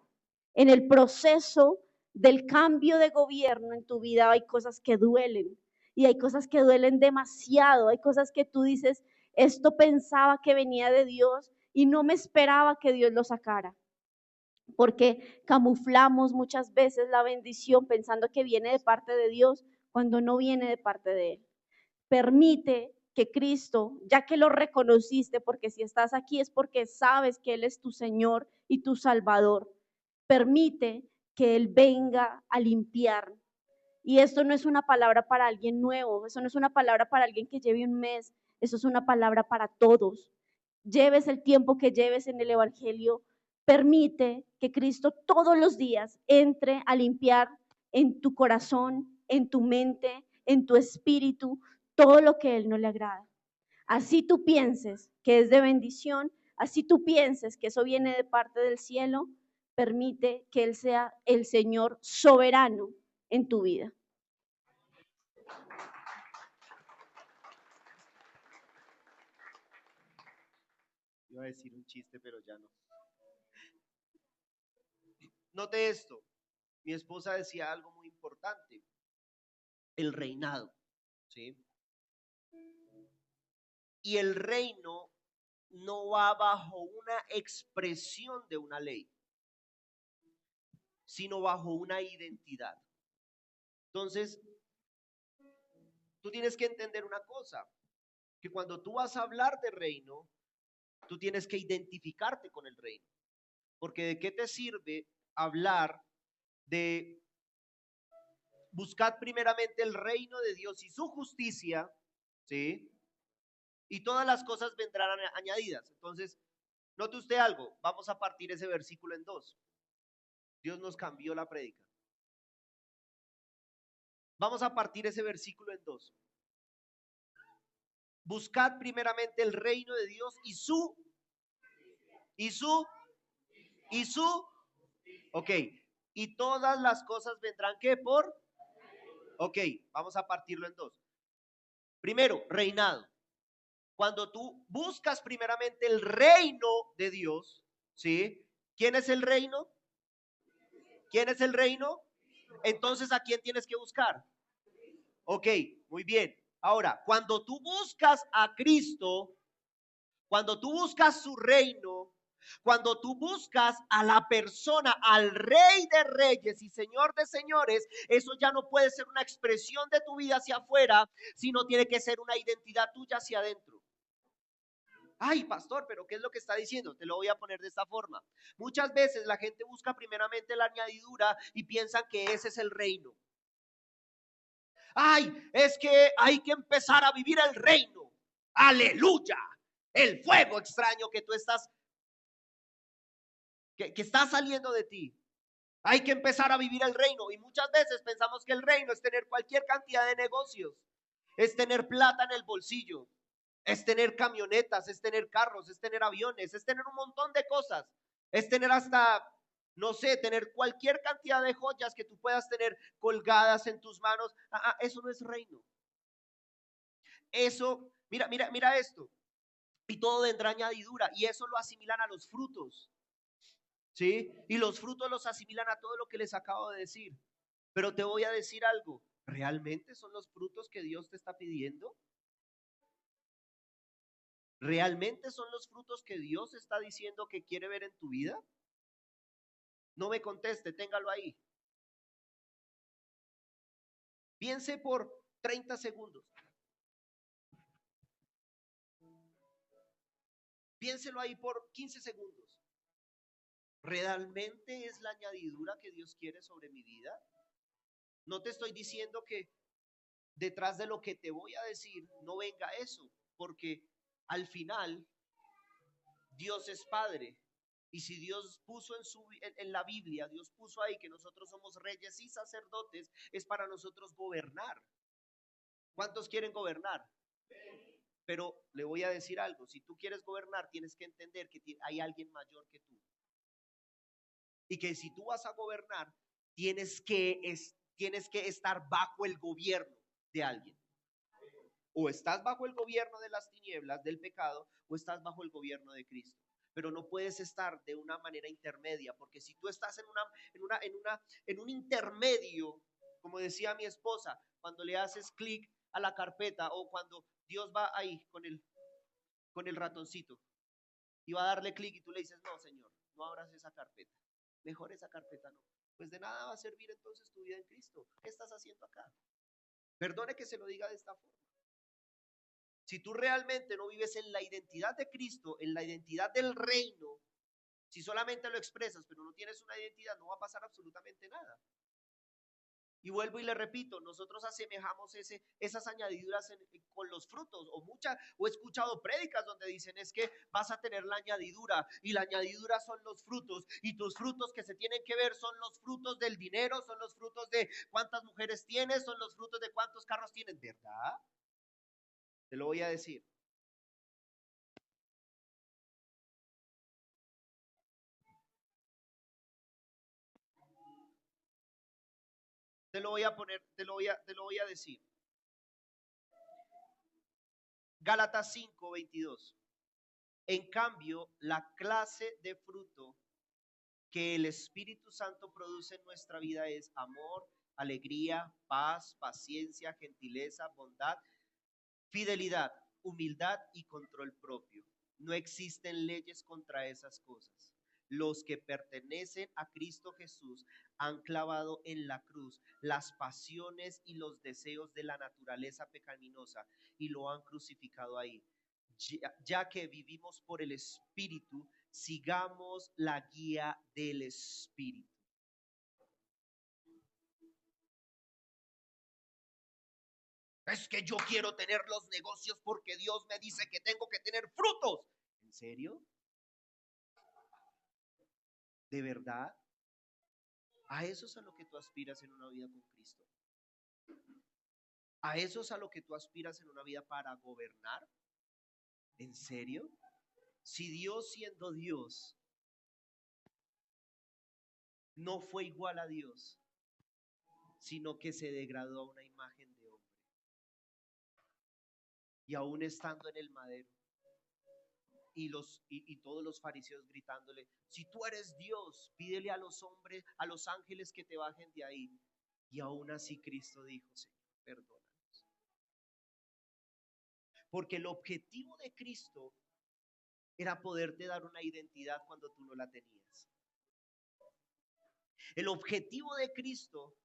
En el proceso del cambio de gobierno en tu vida hay cosas que duelen y hay cosas que duelen demasiado, hay cosas que tú dices, esto pensaba que venía de Dios y no me esperaba que Dios lo sacara, porque camuflamos muchas veces la bendición pensando que viene de parte de Dios cuando no viene de parte de Él. Permite que Cristo, ya que lo reconociste, porque si estás aquí es porque sabes que Él es tu Señor y tu Salvador, permite que Él venga a limpiar. Y esto no es una palabra para alguien nuevo, eso no es una palabra para alguien que lleve un mes, eso es una palabra para todos. Lleves el tiempo que lleves en el Evangelio, permite que Cristo todos los días entre a limpiar en tu corazón, en tu mente, en tu espíritu, todo lo que a Él no le agrada. Así tú pienses que es de bendición, así tú pienses que eso viene de parte del cielo, permite que Él sea el Señor soberano en tu vida. Iba a decir un chiste, pero ya no. Note esto. Mi esposa decía algo muy importante. El reinado, ¿sí? Y el reino no va bajo una expresión de una ley, sino bajo una identidad. Entonces, tú tienes que entender una cosa, que cuando tú vas a hablar de reino, tú tienes que identificarte con el reino. Porque ¿de qué te sirve hablar de buscar primeramente el reino de Dios y su justicia, ¿sí? Y todas las cosas vendrán añadidas. Entonces, note usted algo, vamos a partir ese versículo en dos. Dios nos cambió la prédica. Vamos a partir ese versículo en dos. Buscad primeramente el reino de Dios y su, ok, y todas las cosas vendrán, ¿qué? Ok, vamos a partirlo en dos. Primero, reinado. Cuando tú buscas primeramente el reino de Dios, ¿sí? ¿Quién es el reino? ¿Quién es el reino? Entonces, ¿a quién tienes que buscar? Ok, muy bien. Ahora, cuando tú buscas a Cristo, cuando tú buscas su reino, cuando tú buscas a la persona, al Rey de Reyes y Señor de Señores, eso ya no puede ser una expresión de tu vida hacia afuera, sino tiene que ser una identidad tuya hacia adentro. Ay, pastor, pero ¿qué es lo que está diciendo? Te lo voy a poner de esta forma. Muchas veces la gente busca primeramente la añadidura y piensan que ese es el reino. Ay, es que hay que empezar a vivir el reino. Aleluya. El fuego extraño que tú estás, que está saliendo de ti. Hay que empezar a vivir el reino. Y muchas veces pensamos que el reino es tener cualquier cantidad de negocios. Es tener plata en el bolsillo. Es tener camionetas, es tener carros, es tener aviones, es tener un montón de cosas. Es tener hasta, no sé, tener cualquier cantidad de joyas que tú puedas tener colgadas en tus manos. Eso no es reino. Eso, mira esto. Y todo vendrá añadidura. Y eso lo asimilan a los frutos. ¿Sí? Y los frutos los asimilan a todo lo que les acabo de decir. Pero te voy a decir algo. ¿Realmente son los frutos que Dios te está pidiendo? ¿Realmente son los frutos que Dios está diciendo que quiere ver en tu vida? No me conteste, téngalo ahí. Piense por 30 segundos. Piénselo ahí por 15 segundos. ¿Realmente es la añadidura que Dios quiere sobre mi vida? No te estoy diciendo que detrás de lo que te voy a decir no venga eso, porque al final Dios es Padre. Y si Dios puso en la Biblia, Dios puso ahí que nosotros somos reyes y sacerdotes, es para nosotros gobernar. ¿Cuántos quieren gobernar? Pero le voy a decir algo, si tú quieres gobernar, tienes que entender que hay alguien mayor que tú. Y que si tú vas a gobernar, tienes que estar bajo el gobierno de alguien. O estás bajo el gobierno de las tinieblas, del pecado, o estás bajo el gobierno de Cristo. Pero no puedes estar de una manera intermedia, porque si tú estás en un intermedio, como decía mi esposa, cuando le haces clic a la carpeta o cuando Dios va ahí con el ratoncito y va a darle clic y tú le dices, no, Señor, no abras esa carpeta. Mejor esa carpeta no. Pues de nada va a servir entonces tu vida en Cristo. ¿Qué estás haciendo acá? Perdone que se lo diga de esta forma. Si tú realmente no vives en la identidad de Cristo, en la identidad del reino, si solamente lo expresas pero no tienes una identidad, no va a pasar absolutamente nada. Y vuelvo y le repito, nosotros asemejamos esas añadiduras con los frutos, o he escuchado prédicas donde dicen es que vas a tener la añadidura, y la añadidura son los frutos, y tus frutos que se tienen que ver son los frutos del dinero, son los frutos de cuántas mujeres tienes, son los frutos de cuántos carros tienes, ¿verdad? Te lo voy a decir. Te lo voy a poner, te lo voy a decir. Gálatas 5:22. En cambio, la clase de fruto que el Espíritu Santo produce en nuestra vida es amor, alegría, paz, paciencia, gentileza, bondad, fidelidad, humildad y control propio. No existen leyes contra esas cosas. Los que pertenecen a Cristo Jesús han clavado en la cruz las pasiones y los deseos de la naturaleza pecaminosa y lo han crucificado ahí. Ya que vivimos por el Espíritu, sigamos la guía del Espíritu. Es que yo quiero tener los negocios porque Dios me dice que tengo que tener frutos. ¿En serio? ¿De verdad? ¿A eso es a lo que tú aspiras en una vida con Cristo? ¿A eso es a lo que tú aspiras en una vida para gobernar? ¿En serio? Si Dios, siendo Dios, no fue igual a Dios, sino que se degradó a una imagen de hombre. Y aún estando en el madero, y todos los fariseos gritándole, si tú eres Dios, pídele a los hombres, a los ángeles que te bajen de ahí. Y aún así Cristo dijo, Señor, perdónanos. Porque el objetivo de Cristo era poderte dar una identidad cuando tú no la tenías. El objetivo de Cristo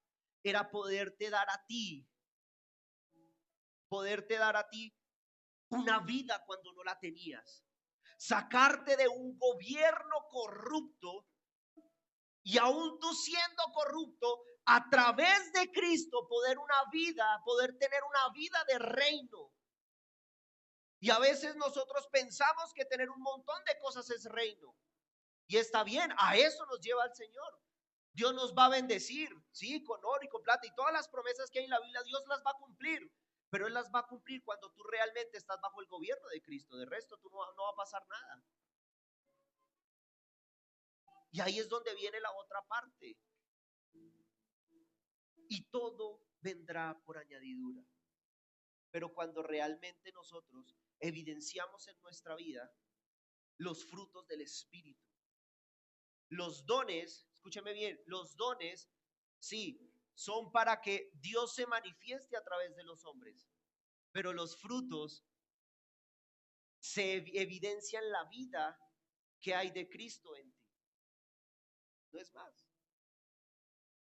era poderte dar a ti una vida cuando no la tenías. Sacarte de un gobierno corrupto y aún tú siendo corrupto, a través de Cristo poder tener una vida de reino. Y a veces nosotros pensamos que tener un montón de cosas es reino. Y está bien, a eso nos lleva el Señor. Dios nos va a bendecir, sí, con oro y con plata, y todas las promesas que hay en la Biblia, Dios las va a cumplir. Pero Él las va a cumplir cuando tú realmente estás bajo el gobierno de Cristo. De resto, tú no va a pasar nada. Y ahí es donde viene la otra parte. Y todo vendrá por añadidura. Pero cuando realmente nosotros evidenciamos en nuestra vida los frutos del Espíritu, los dones, escúcheme bien, los dones, sí, son para que Dios se manifieste a través de los hombres, pero los frutos se evidencian la vida que hay de Cristo en ti. no es más.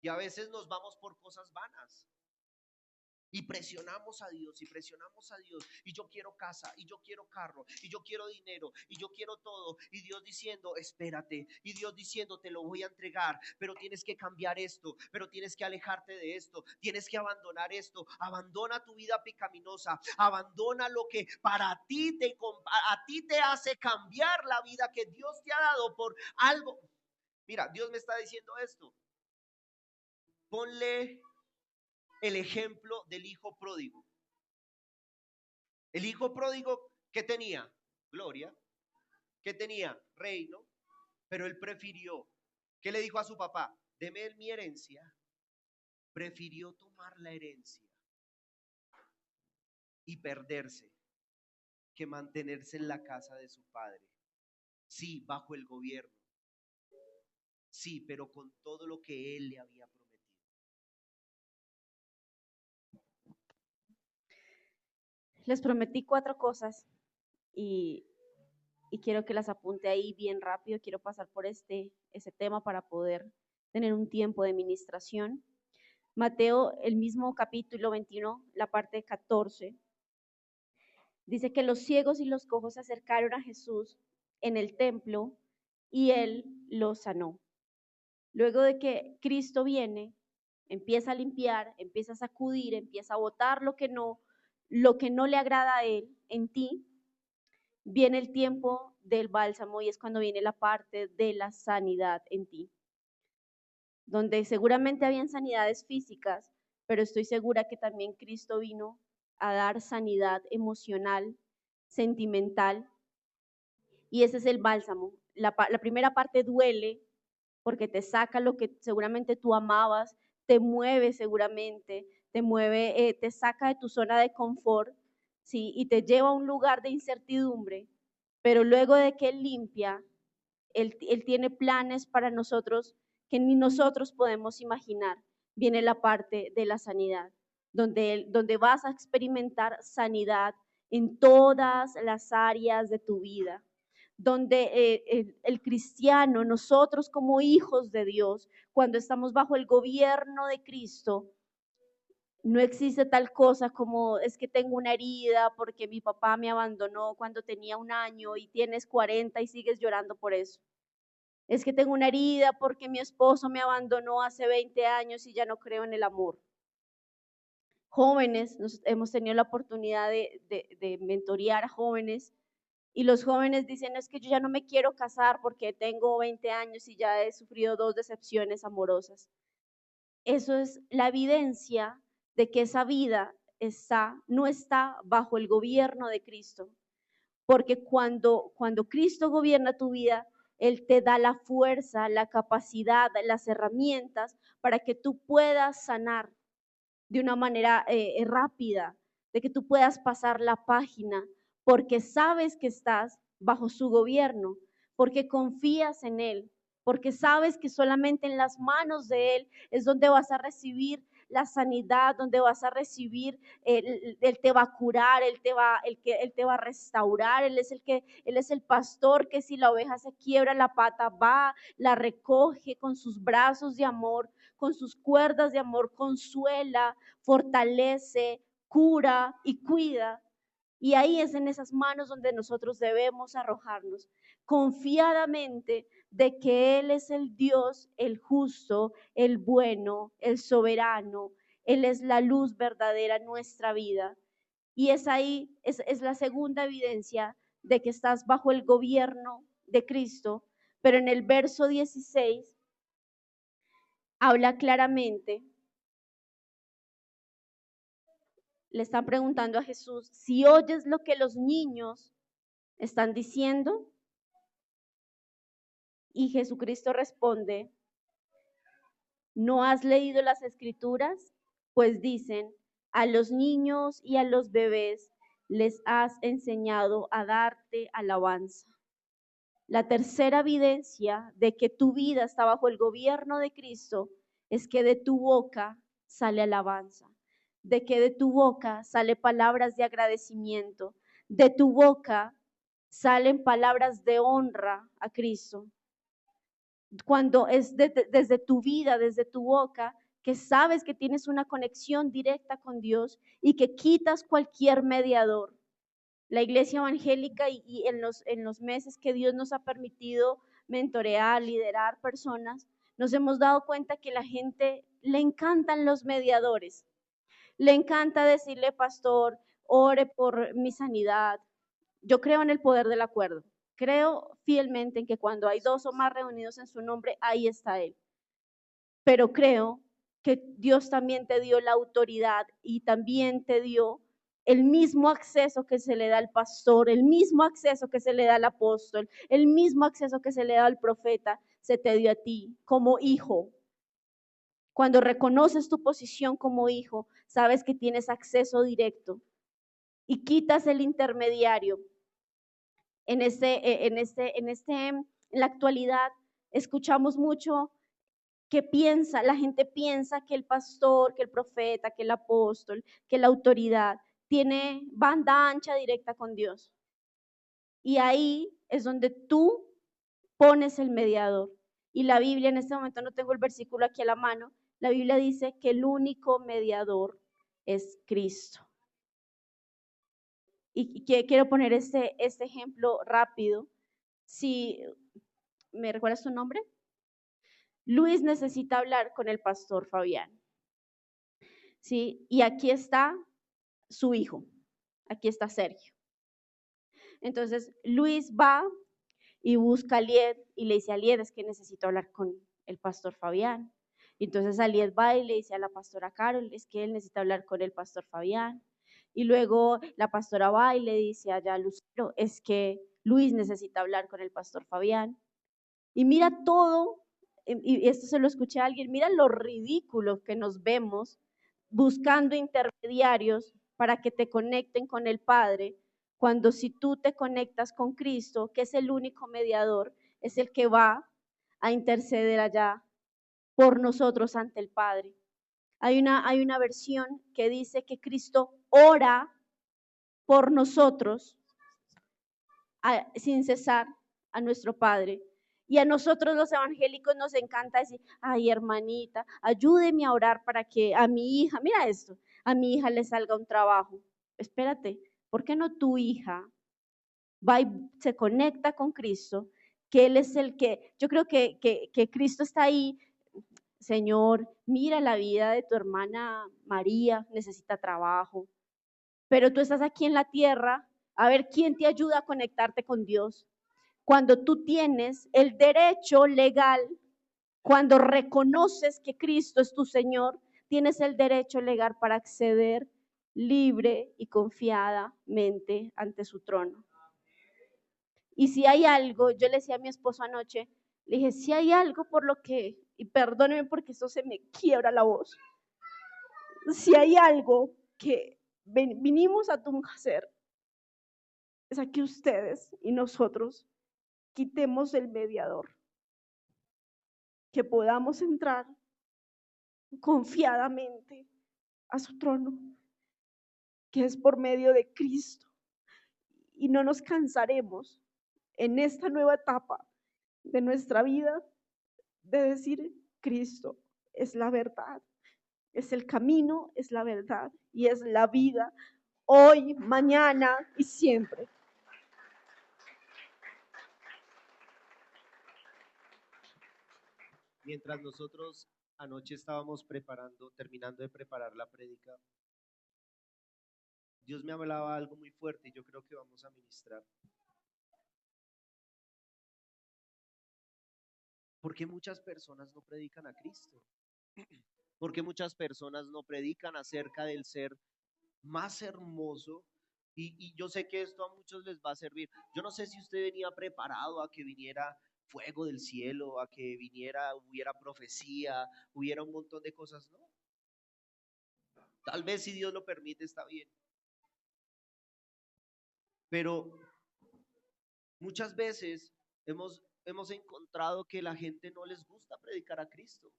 Y a veces nos vamos por cosas vanas. Y presionamos a Dios, y presionamos a Dios, y yo quiero casa, y yo quiero carro, y yo quiero dinero, y yo quiero todo, y Dios diciendo, espérate, y Dios diciendo, te lo voy a entregar, pero tienes que cambiar esto, pero tienes que alejarte de esto, tienes que abandonar esto, abandona tu vida pecaminosa, abandona lo que para ti a ti te hace cambiar la vida que Dios te ha dado por algo. Mira, Dios me está diciendo esto, ponle el ejemplo del hijo pródigo. El hijo pródigo, ¿qué tenía? Gloria. ¿Qué tenía? Reino. Pero él prefirió. ¿Qué le dijo a su papá? Deme mi herencia. Prefirió tomar la herencia y perderse que mantenerse en la casa de su padre. Sí, bajo el gobierno. Sí, pero con todo lo que él le había prometido. Les prometí 4 cosas y quiero que las apunte ahí bien rápido. Quiero pasar por ese tema para poder tener un tiempo de ministración. Mateo, el mismo capítulo 21, la parte 14, dice que los ciegos y los cojos se acercaron a Jesús en el templo y él los sanó. Luego de que Cristo viene, empieza a limpiar, empieza a sacudir, empieza a botar lo que no le agrada a él en ti, viene el tiempo del bálsamo y es cuando viene la parte de la sanidad en ti, donde seguramente habían sanidades físicas, pero estoy segura que también Cristo vino a dar sanidad emocional, sentimental, y ese es el bálsamo. La primera parte duele porque te saca lo que seguramente tú amabas, te mueve seguramente, te saca de tu zona de confort, ¿sí? Y te lleva a un lugar de incertidumbre, pero luego de que Él limpia, Él tiene planes para nosotros que ni nosotros podemos imaginar. Viene la parte de la sanidad, donde vas a experimentar sanidad en todas las áreas de tu vida, donde el cristiano, nosotros como hijos de Dios, cuando estamos bajo el gobierno de Cristo, no existe tal cosa como es que tengo una herida porque mi papá me abandonó cuando tenía 1 año y tienes 40 y sigues llorando por eso. Es que tengo una herida porque mi esposo me abandonó hace 20 años y ya no creo en el amor. Jóvenes, hemos tenido la oportunidad de mentorear a jóvenes y los jóvenes dicen, es que yo ya no me quiero casar porque tengo 20 años y ya he sufrido 2 decepciones amorosas. Eso es la evidencia de que esa vida no está bajo el gobierno de Cristo. Porque cuando Cristo gobierna tu vida, Él te da la fuerza, la capacidad, las herramientas para que tú puedas sanar de una manera rápida, de que tú puedas pasar la página, porque sabes que estás bajo su gobierno, porque confías en Él, porque sabes que solamente en las manos de Él es donde vas a recibir la sanidad, donde vas a recibir, Él te va a curar, Él te va a restaurar, Él es el pastor que si la oveja se quiebra la pata, va, la recoge con sus brazos de amor, con sus cuerdas de amor, consuela, fortalece, cura y cuida. Y ahí es en esas manos donde nosotros debemos arrojarnos confiadamente de que Él es el Dios, el justo, el bueno, el soberano. Él es la luz verdadera en nuestra vida. Y es ahí, es la segunda evidencia de que estás bajo el gobierno de Cristo. Pero en el verso 16 habla claramente. Le están preguntando a Jesús, si oyes lo que los niños están diciendo. Y Jesucristo responde, ¿no has leído las escrituras? Pues dicen, a los niños y a los bebés les has enseñado a darte alabanza. La tercera evidencia de que tu vida está bajo el gobierno de Cristo es que de tu boca sale alabanza, de que de tu boca sale palabras de agradecimiento, de tu boca salen palabras de honra a Cristo. cuando es desde tu vida, desde tu boca, que sabes que tienes una conexión directa con Dios y que quitas cualquier mediador. La iglesia evangélica y en los meses que Dios nos ha permitido mentorear, liderar personas, nos hemos dado cuenta que la gente le encantan los mediadores. Le encanta decirle, pastor, ore por mi sanidad. Yo creo en el poder del acuerdo. Creo fielmente en que cuando hay dos o más reunidos en su nombre, ahí está Él. Pero creo que Dios también te dio la autoridad y también te dio el mismo acceso que se le da al pastor, el mismo acceso que se le da al apóstol, el mismo acceso que se le da al profeta, se te dio a ti como hijo. Cuando reconoces tu posición como hijo, sabes que tienes acceso directo y quitas el intermediario. En la actualidad escuchamos mucho que la gente piensa que el pastor, que el profeta, que el apóstol, que la autoridad tiene banda ancha directa con Dios. Y ahí es donde tú pones el mediador. Y la Biblia, en este momento no tengo el versículo aquí a la mano, la Biblia dice que el único mediador es Cristo. Y quiero poner este ejemplo rápido. Si me recuerdas tu nombre, Luis necesita hablar con el pastor Fabián. ¿Sí? Y aquí está su hijo, aquí está Sergio. Entonces Luis va y busca a Lied y le dice a Lied, es que necesito hablar con el pastor Fabián. Y entonces Lied va y le dice a la pastora Carol, es que él necesita hablar con el pastor Fabián. Y luego la pastora va y le dice allá a Lucero, es que Luis necesita hablar con el pastor Fabián. Y mira todo, y esto se lo escuché a alguien, mira lo ridículo que nos vemos buscando intermediarios para que te conecten con el Padre, cuando si tú te conectas con Cristo, que es el único mediador, es el que va a interceder allá por nosotros ante el Padre. Hay una versión que dice que Cristo ora por nosotros sin cesar a nuestro Padre. Y a nosotros los evangélicos nos encanta decir, ay hermanita, ayúdeme a orar para que a mi hija, mira esto, a mi hija le salga un trabajo. Espérate, ¿por qué no tu hija va y se conecta con Cristo? Que Él es el que, yo creo que Cristo está ahí. Señor, mira la vida de tu hermana María, necesita trabajo, pero tú estás aquí en la tierra, a ver quién te ayuda a conectarte con Dios. Cuando tú tienes el derecho legal, cuando reconoces que Cristo es tu Señor, tienes el derecho legal para acceder libre y confiadamente ante su trono. Y si hay algo, yo le decía a mi esposo anoche, le dije, si hay algo por lo que, y perdóneme porque eso se me quiebra la voz, si hay algo que vinimos a tu hacer, es a que ustedes y nosotros quitemos el mediador, que podamos entrar confiadamente a su trono, que es por medio de Cristo. Y no nos cansaremos en esta nueva etapa de nuestra vida de decir, Cristo es la verdad, es el camino, es la verdad y es la vida, hoy, mañana y siempre. Mientras nosotros anoche estábamos terminando de preparar la prédica, Dios me hablaba algo muy fuerte y yo creo que vamos a ministrar. ¿Por qué muchas personas no predican a Cristo? ¿Por qué muchas personas no predican acerca del ser más hermoso? Y yo sé que esto a muchos les va a servir. Yo no sé si usted venía preparado a que viniera fuego del cielo, a que hubiera profecía, hubiera un montón de cosas, ¿no? Tal vez si Dios lo permite está bien. Pero muchas veces hemos encontrado que la gente no les gusta predicar a Cristo.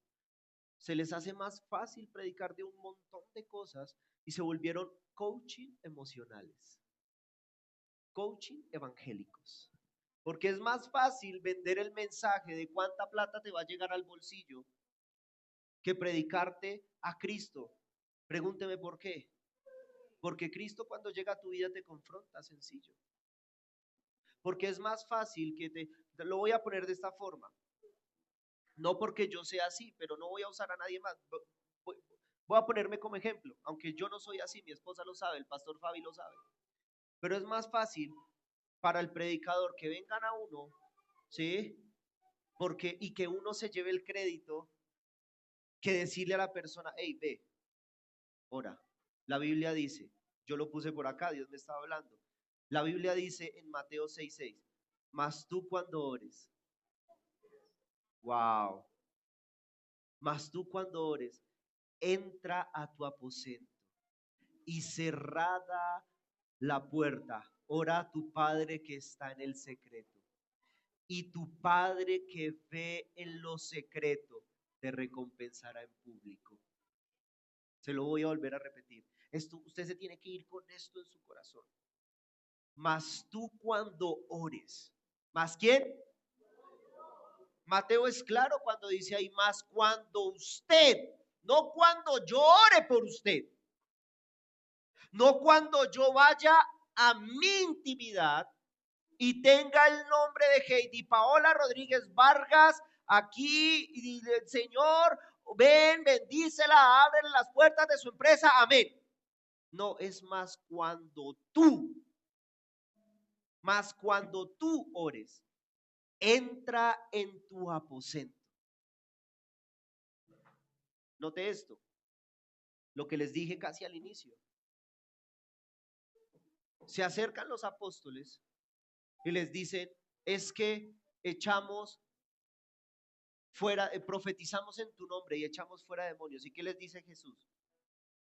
Se les hace más fácil predicar de un montón de cosas y se volvieron coaching emocionales, coaching evangélicos. Porque es más fácil vender el mensaje de cuánta plata te va a llegar al bolsillo que predicarte a Cristo. Pregúnteme por qué. Porque Cristo cuando llega a tu vida te confronta, sencillo. Porque es más fácil que te lo voy a poner de esta forma. No porque yo sea así, pero no voy a usar a nadie más. Voy a ponerme como ejemplo, aunque yo no soy así, mi esposa lo sabe, el pastor Fabi lo sabe. Pero es más fácil para el predicador que vengan a uno, ¿sí? Porque, y que uno se lleve el crédito, que decirle a la persona, hey, ve, ora. La Biblia dice, yo lo puse por acá, Dios me estaba hablando. La Biblia dice en Mateo 6:6, mas tú cuando ores, wow, mas tú cuando ores, entra a tu aposento y cerrada la puerta, ora a tu Padre que está en el secreto. Y tu Padre que ve en lo secreto te recompensará en público. Se lo voy a volver a repetir. Esto, usted se tiene que ir con esto en su corazón. Mas tú cuando ores, ¿más quién? Mateo es claro cuando dice ahí, más cuando usted, no cuando yo ore por usted, no cuando yo vaya a mi intimidad y tenga el nombre de Heidi Paola Rodríguez Vargas aquí y dile, Señor, ven, bendícela, abre las puertas de su empresa, amén. No, es más cuando tú ores, entra en tu aposento. Note esto, lo que les dije casi al inicio. Se acercan los apóstoles y les dicen, es que echamos fuera, profetizamos en tu nombre y echamos fuera demonios. ¿Y qué les dice Jesús?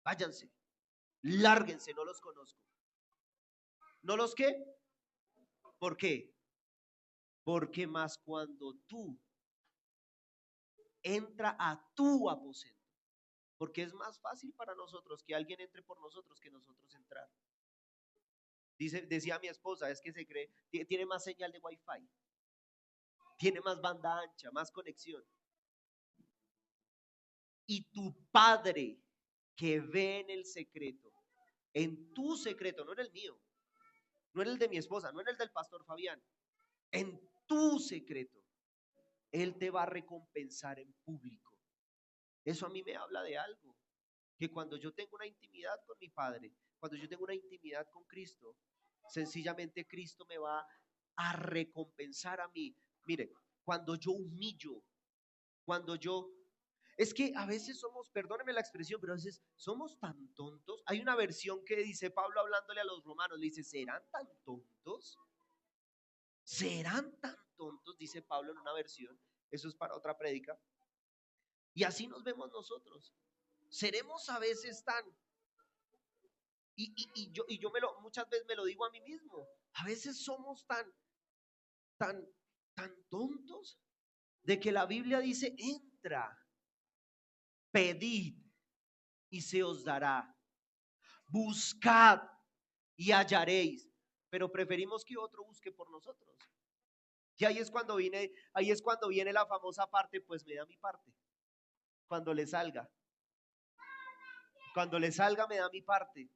Váyanse, lárguense, no los conozco. ¿No los qué? ¿Por qué? Porque más cuando tú entra a tu aposento, porque es más fácil para nosotros que alguien entre por nosotros que nosotros entrar. Decía mi esposa, es que se cree, tiene más señal de Wi-Fi, tiene más banda ancha, más conexión. Y tu Padre que ve en el secreto, en tu secreto, no en el mío, no en el de mi esposa, no en el del pastor Fabián, en tu secreto, Él te va a recompensar en público. Eso a mí me habla de algo, que cuando yo tengo una intimidad con mi Padre, cuando yo tengo una intimidad con Cristo, sencillamente Cristo me va a recompensar a mí. Mire, cuando yo humillo, cuando yo... Es que a veces somos, perdónenme la expresión, pero a veces somos tan tontos. Hay una versión que dice Pablo hablándole a los romanos, le dice, ¿serán tan tontos? ¿Serán tan tontos? Dice Pablo en una versión. Eso es para otra prédica. Y así nos vemos nosotros. Seremos a veces tan... yo muchas veces me lo digo a mí mismo. A veces somos tan tontos de que la Biblia dice, entra, pedid y se os dará. Buscad y hallaréis. Pero preferimos que otro busque por nosotros. Y ahí es cuando viene la famosa parte, pues me da mi parte. Cuando le salga me da mi parte.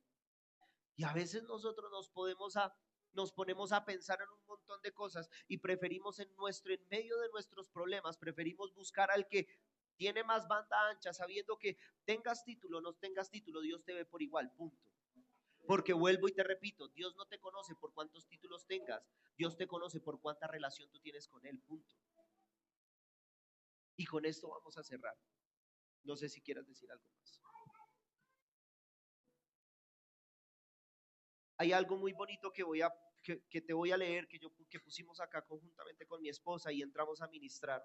Y a veces nosotros nos ponemos a pensar en un montón de cosas y preferimos en medio de nuestros problemas, preferimos buscar al que tiene más banda ancha, sabiendo que tengas título o no tengas título, Dios te ve por igual, punto. Porque vuelvo y te repito, Dios no te conoce por cuántos títulos tengas, Dios te conoce por cuánta relación tú tienes con Él, punto. Y con esto vamos a cerrar. No sé si quieras decir algo más. Hay algo muy bonito que te voy a leer, que pusimos acá conjuntamente con mi esposa y entramos a ministrar.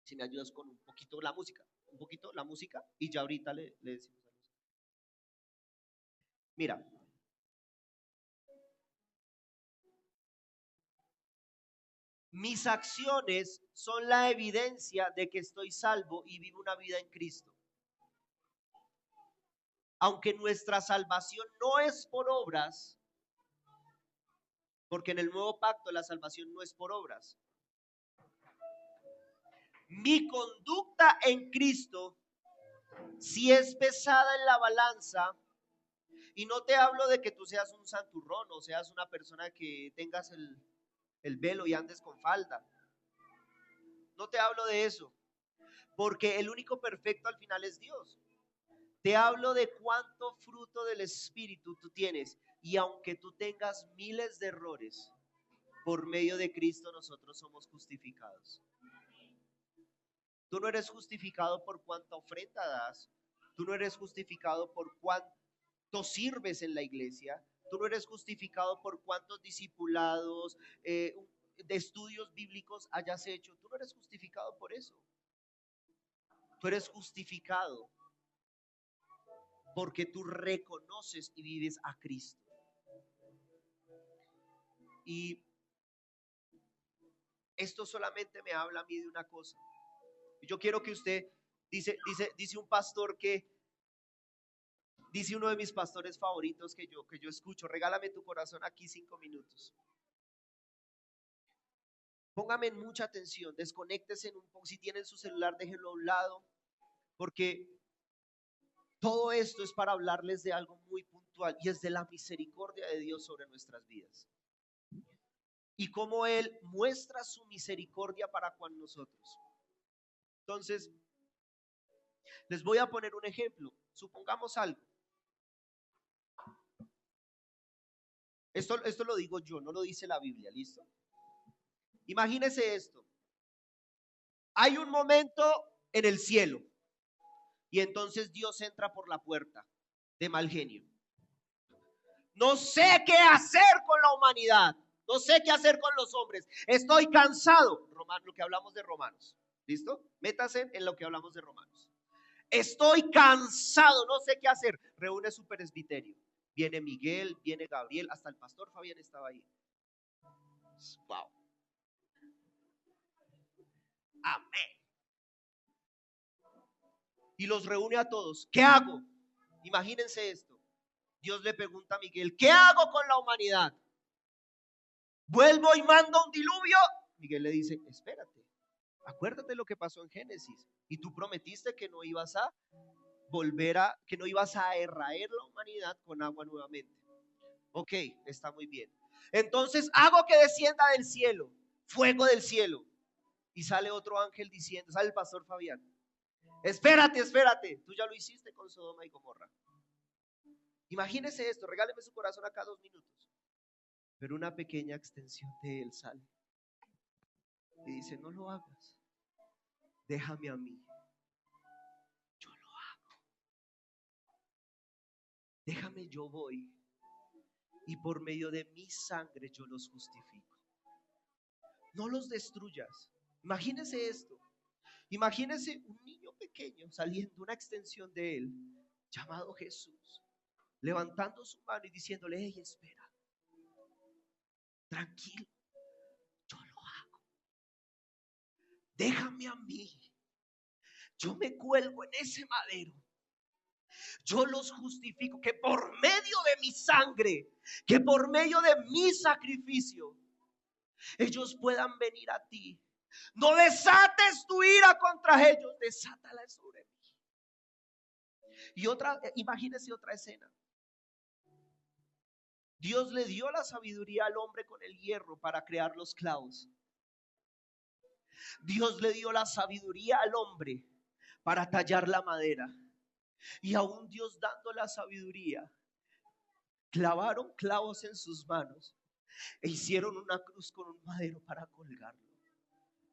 Si me ayudas con un poquito la música, y ya ahorita le decimos algo. Mira, mis acciones son la evidencia de que estoy salvo y vivo una vida en Cristo. Aunque nuestra salvación no es por obras, Porque en el nuevo pacto la salvación no es por obras. Mi conducta en Cristo, si es pesada en la balanza, y no te hablo de que tú seas un santurrón o seas una persona que tengas el velo y andes con falda. No te hablo de eso, porque el único perfecto al final es Dios. Te hablo de cuánto fruto del Espíritu tú tienes. Y aunque tú tengas miles de errores, por medio de Cristo nosotros somos justificados. Tú no eres justificado por cuánta ofrenda das. Tú no eres justificado por cuánto sirves en la iglesia. Tú no eres justificado por cuántos discipulados, de estudios bíblicos hayas hecho. Tú no eres justificado por eso. Tú eres justificado porque tú reconoces y vives a Cristo. Y esto solamente me habla a mí de una cosa. Yo quiero que usted, dice un pastor que, dice uno de mis pastores favoritos que yo escucho, regálame tu corazón aquí 5 minutos. Póngame en mucha atención, desconéctese un poco, si tienen su celular déjenlo a un lado, porque todo esto es para hablarles de algo muy puntual y es de la misericordia de Dios sobre nuestras vidas. Y cómo Él muestra su misericordia para con nosotros. Entonces, les voy a poner un ejemplo. Supongamos algo. Esto lo digo yo, no lo dice la Biblia, ¿listo? Imagínese esto. Hay un momento en el cielo y entonces Dios entra por la puerta de mal genio. No sé qué hacer con la humanidad. No sé qué hacer con los hombres. Estoy cansado. Lo que hablamos de Romanos. ¿Listo? Métase en lo que hablamos de Romanos. Estoy cansado, no sé qué hacer. Reúne su presbiterio. Viene Miguel, viene Gabriel, hasta el pastor Fabián estaba ahí. Wow. Amén. Y los reúne a todos. ¿Qué hago? Imagínense esto. Dios le pregunta a Miguel, ¿qué hago con la humanidad? ¿Vuelvo y mando un diluvio? Miguel le dice, espérate, acuérdate lo que pasó en Génesis. Y tú prometiste que no ibas a que no ibas a erraer la humanidad con agua nuevamente. Ok, está muy bien. Entonces hago que descienda del cielo, fuego del cielo. Y sale otro ángel diciendo, sale el pastor Fabián. Espérate, tú ya lo hiciste con Sodoma y Gomorra. Imagínese esto, regáleme su corazón acá 2 minutos. Pero una pequeña extensión de él sale y dice, no lo hagas, déjame a mí, yo lo hago, déjame, yo voy y por medio de mi sangre yo los justifico. No los destruyas. Imagínese esto, imagínese un niño pequeño saliendo, una extensión de él, llamado Jesús, levantando su mano y diciéndole, hey, espera, tranquilo, yo lo hago, déjame a mí, yo me cuelgo en ese madero, yo los justifico, que por medio de mi sangre, que por medio de mi sacrificio, ellos puedan venir a ti. No desates tu ira contra ellos, desátala sobre mí. Y imagínese otra escena. Dios le dio la sabiduría al hombre con el hierro para crear los clavos. Dios le dio la sabiduría al hombre para tallar la madera. Y aún Dios dando la sabiduría, clavaron clavos en sus manos e hicieron una cruz con un madero para colgarlo.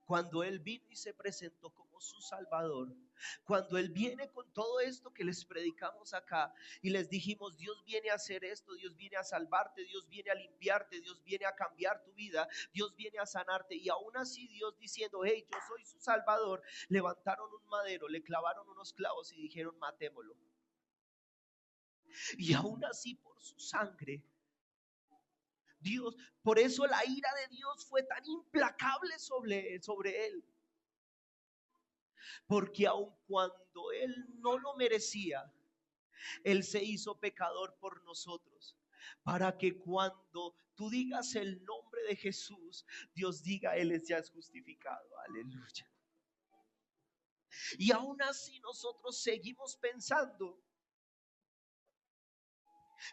Cuando Él vino y se presentó como su Salvador, cuando Él viene con todo esto que les predicamos acá y les dijimos, Dios viene a hacer esto, Dios viene a salvarte, Dios viene a limpiarte, Dios viene a cambiar tu vida, Dios viene a sanarte, y aún así Dios diciendo, hey, yo soy su Salvador, levantaron un madero, le clavaron unos clavos y dijeron, matémoslo. Y aún así por su sangre, Dios, por eso la ira de Dios fue tan implacable sobre él. Porque aun cuando él no lo merecía, él se hizo pecador por nosotros, para que cuando tú digas el nombre de Jesús, Dios diga, Él ya es justificado. Aleluya. Y aún así nosotros seguimos pensando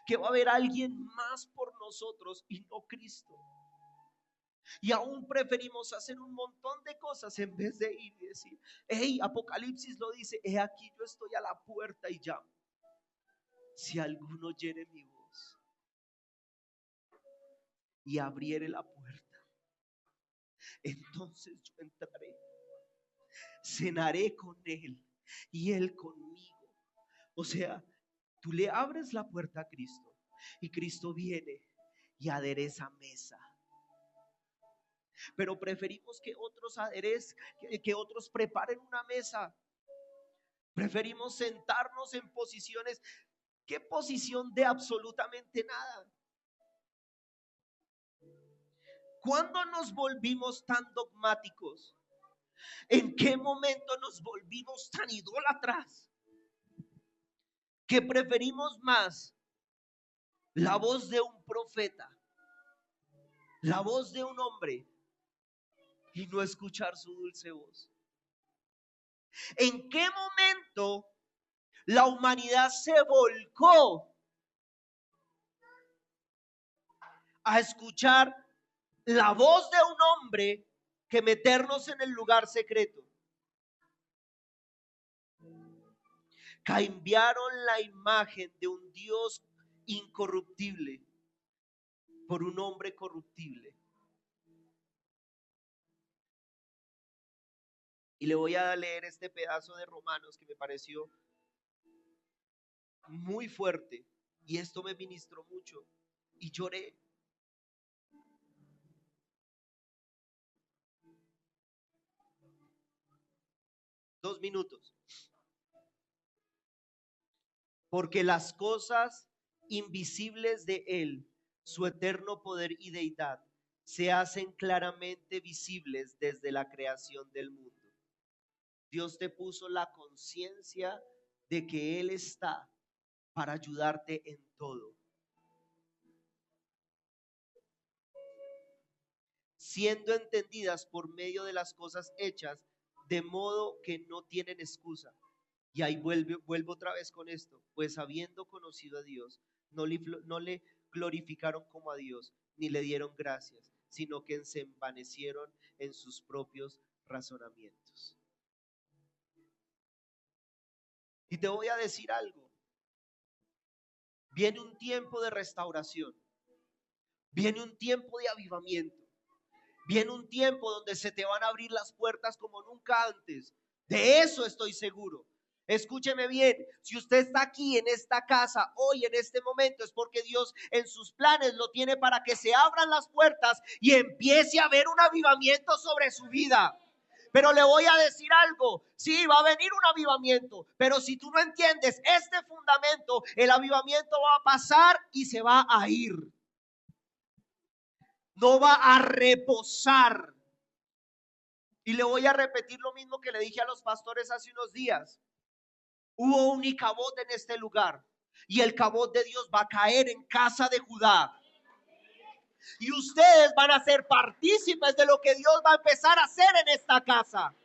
que va a haber alguien más por nosotros y no Cristo. Y aún preferimos hacer un montón de cosas en vez de ir y decir, hey, Apocalipsis lo dice, he aquí yo estoy a la puerta y llamo. Si alguno oyere mi voz y abriere la puerta, entonces yo entraré, cenaré con él y él conmigo. O sea, tú le abres la puerta a Cristo y Cristo viene y adereza mesa. Pero preferimos que otros que otros preparen una mesa. Preferimos sentarnos en posiciones. ¿Qué posición de absolutamente nada? ¿Cuándo nos volvimos tan dogmáticos? ¿En qué momento nos volvimos tan idólatras? Que preferimos más la voz de un profeta, la voz de un hombre, y no escuchar su dulce voz. ¿En qué momento la humanidad se volcó a escuchar la voz de un hombre que meternos en el lugar secreto? Cambiaron la imagen de un Dios incorruptible por un hombre corruptible. Y le voy a leer este pedazo de Romanos que me pareció muy fuerte. Y esto me ministró mucho. Y lloré. Dos minutos. Porque las cosas invisibles de Él, su eterno poder y deidad, se hacen claramente visibles desde la creación del mundo. Dios te puso la conciencia de que Él está para ayudarte en todo. Siendo entendidas por medio de las cosas hechas, de modo que no tienen excusa. Y ahí vuelvo otra vez con esto. Pues habiendo conocido a Dios, no le glorificaron como a Dios, ni le dieron gracias, sino que se envanecieron en sus propios razonamientos. Y te voy a decir algo. Viene un tiempo de restauración. Viene un tiempo de avivamiento. Viene un tiempo donde se te van a abrir las puertas como nunca antes. De eso estoy seguro. Escúcheme bien, si usted está aquí en esta casa hoy en este momento es porque Dios en sus planes lo tiene para que se abran las puertas y empiece a haber un avivamiento sobre su vida. Pero le voy a decir algo, sí, va a venir un avivamiento, pero si tú no entiendes este fundamento, el avivamiento va a pasar y se va a ir. No va a reposar. Y le voy a repetir lo mismo que le dije a los pastores hace unos días. Hubo un Icabod en este lugar y el Cabot de Dios va a caer en casa de Judá. Y ustedes van a ser partícipes de lo que Dios va a empezar a hacer en esta casa.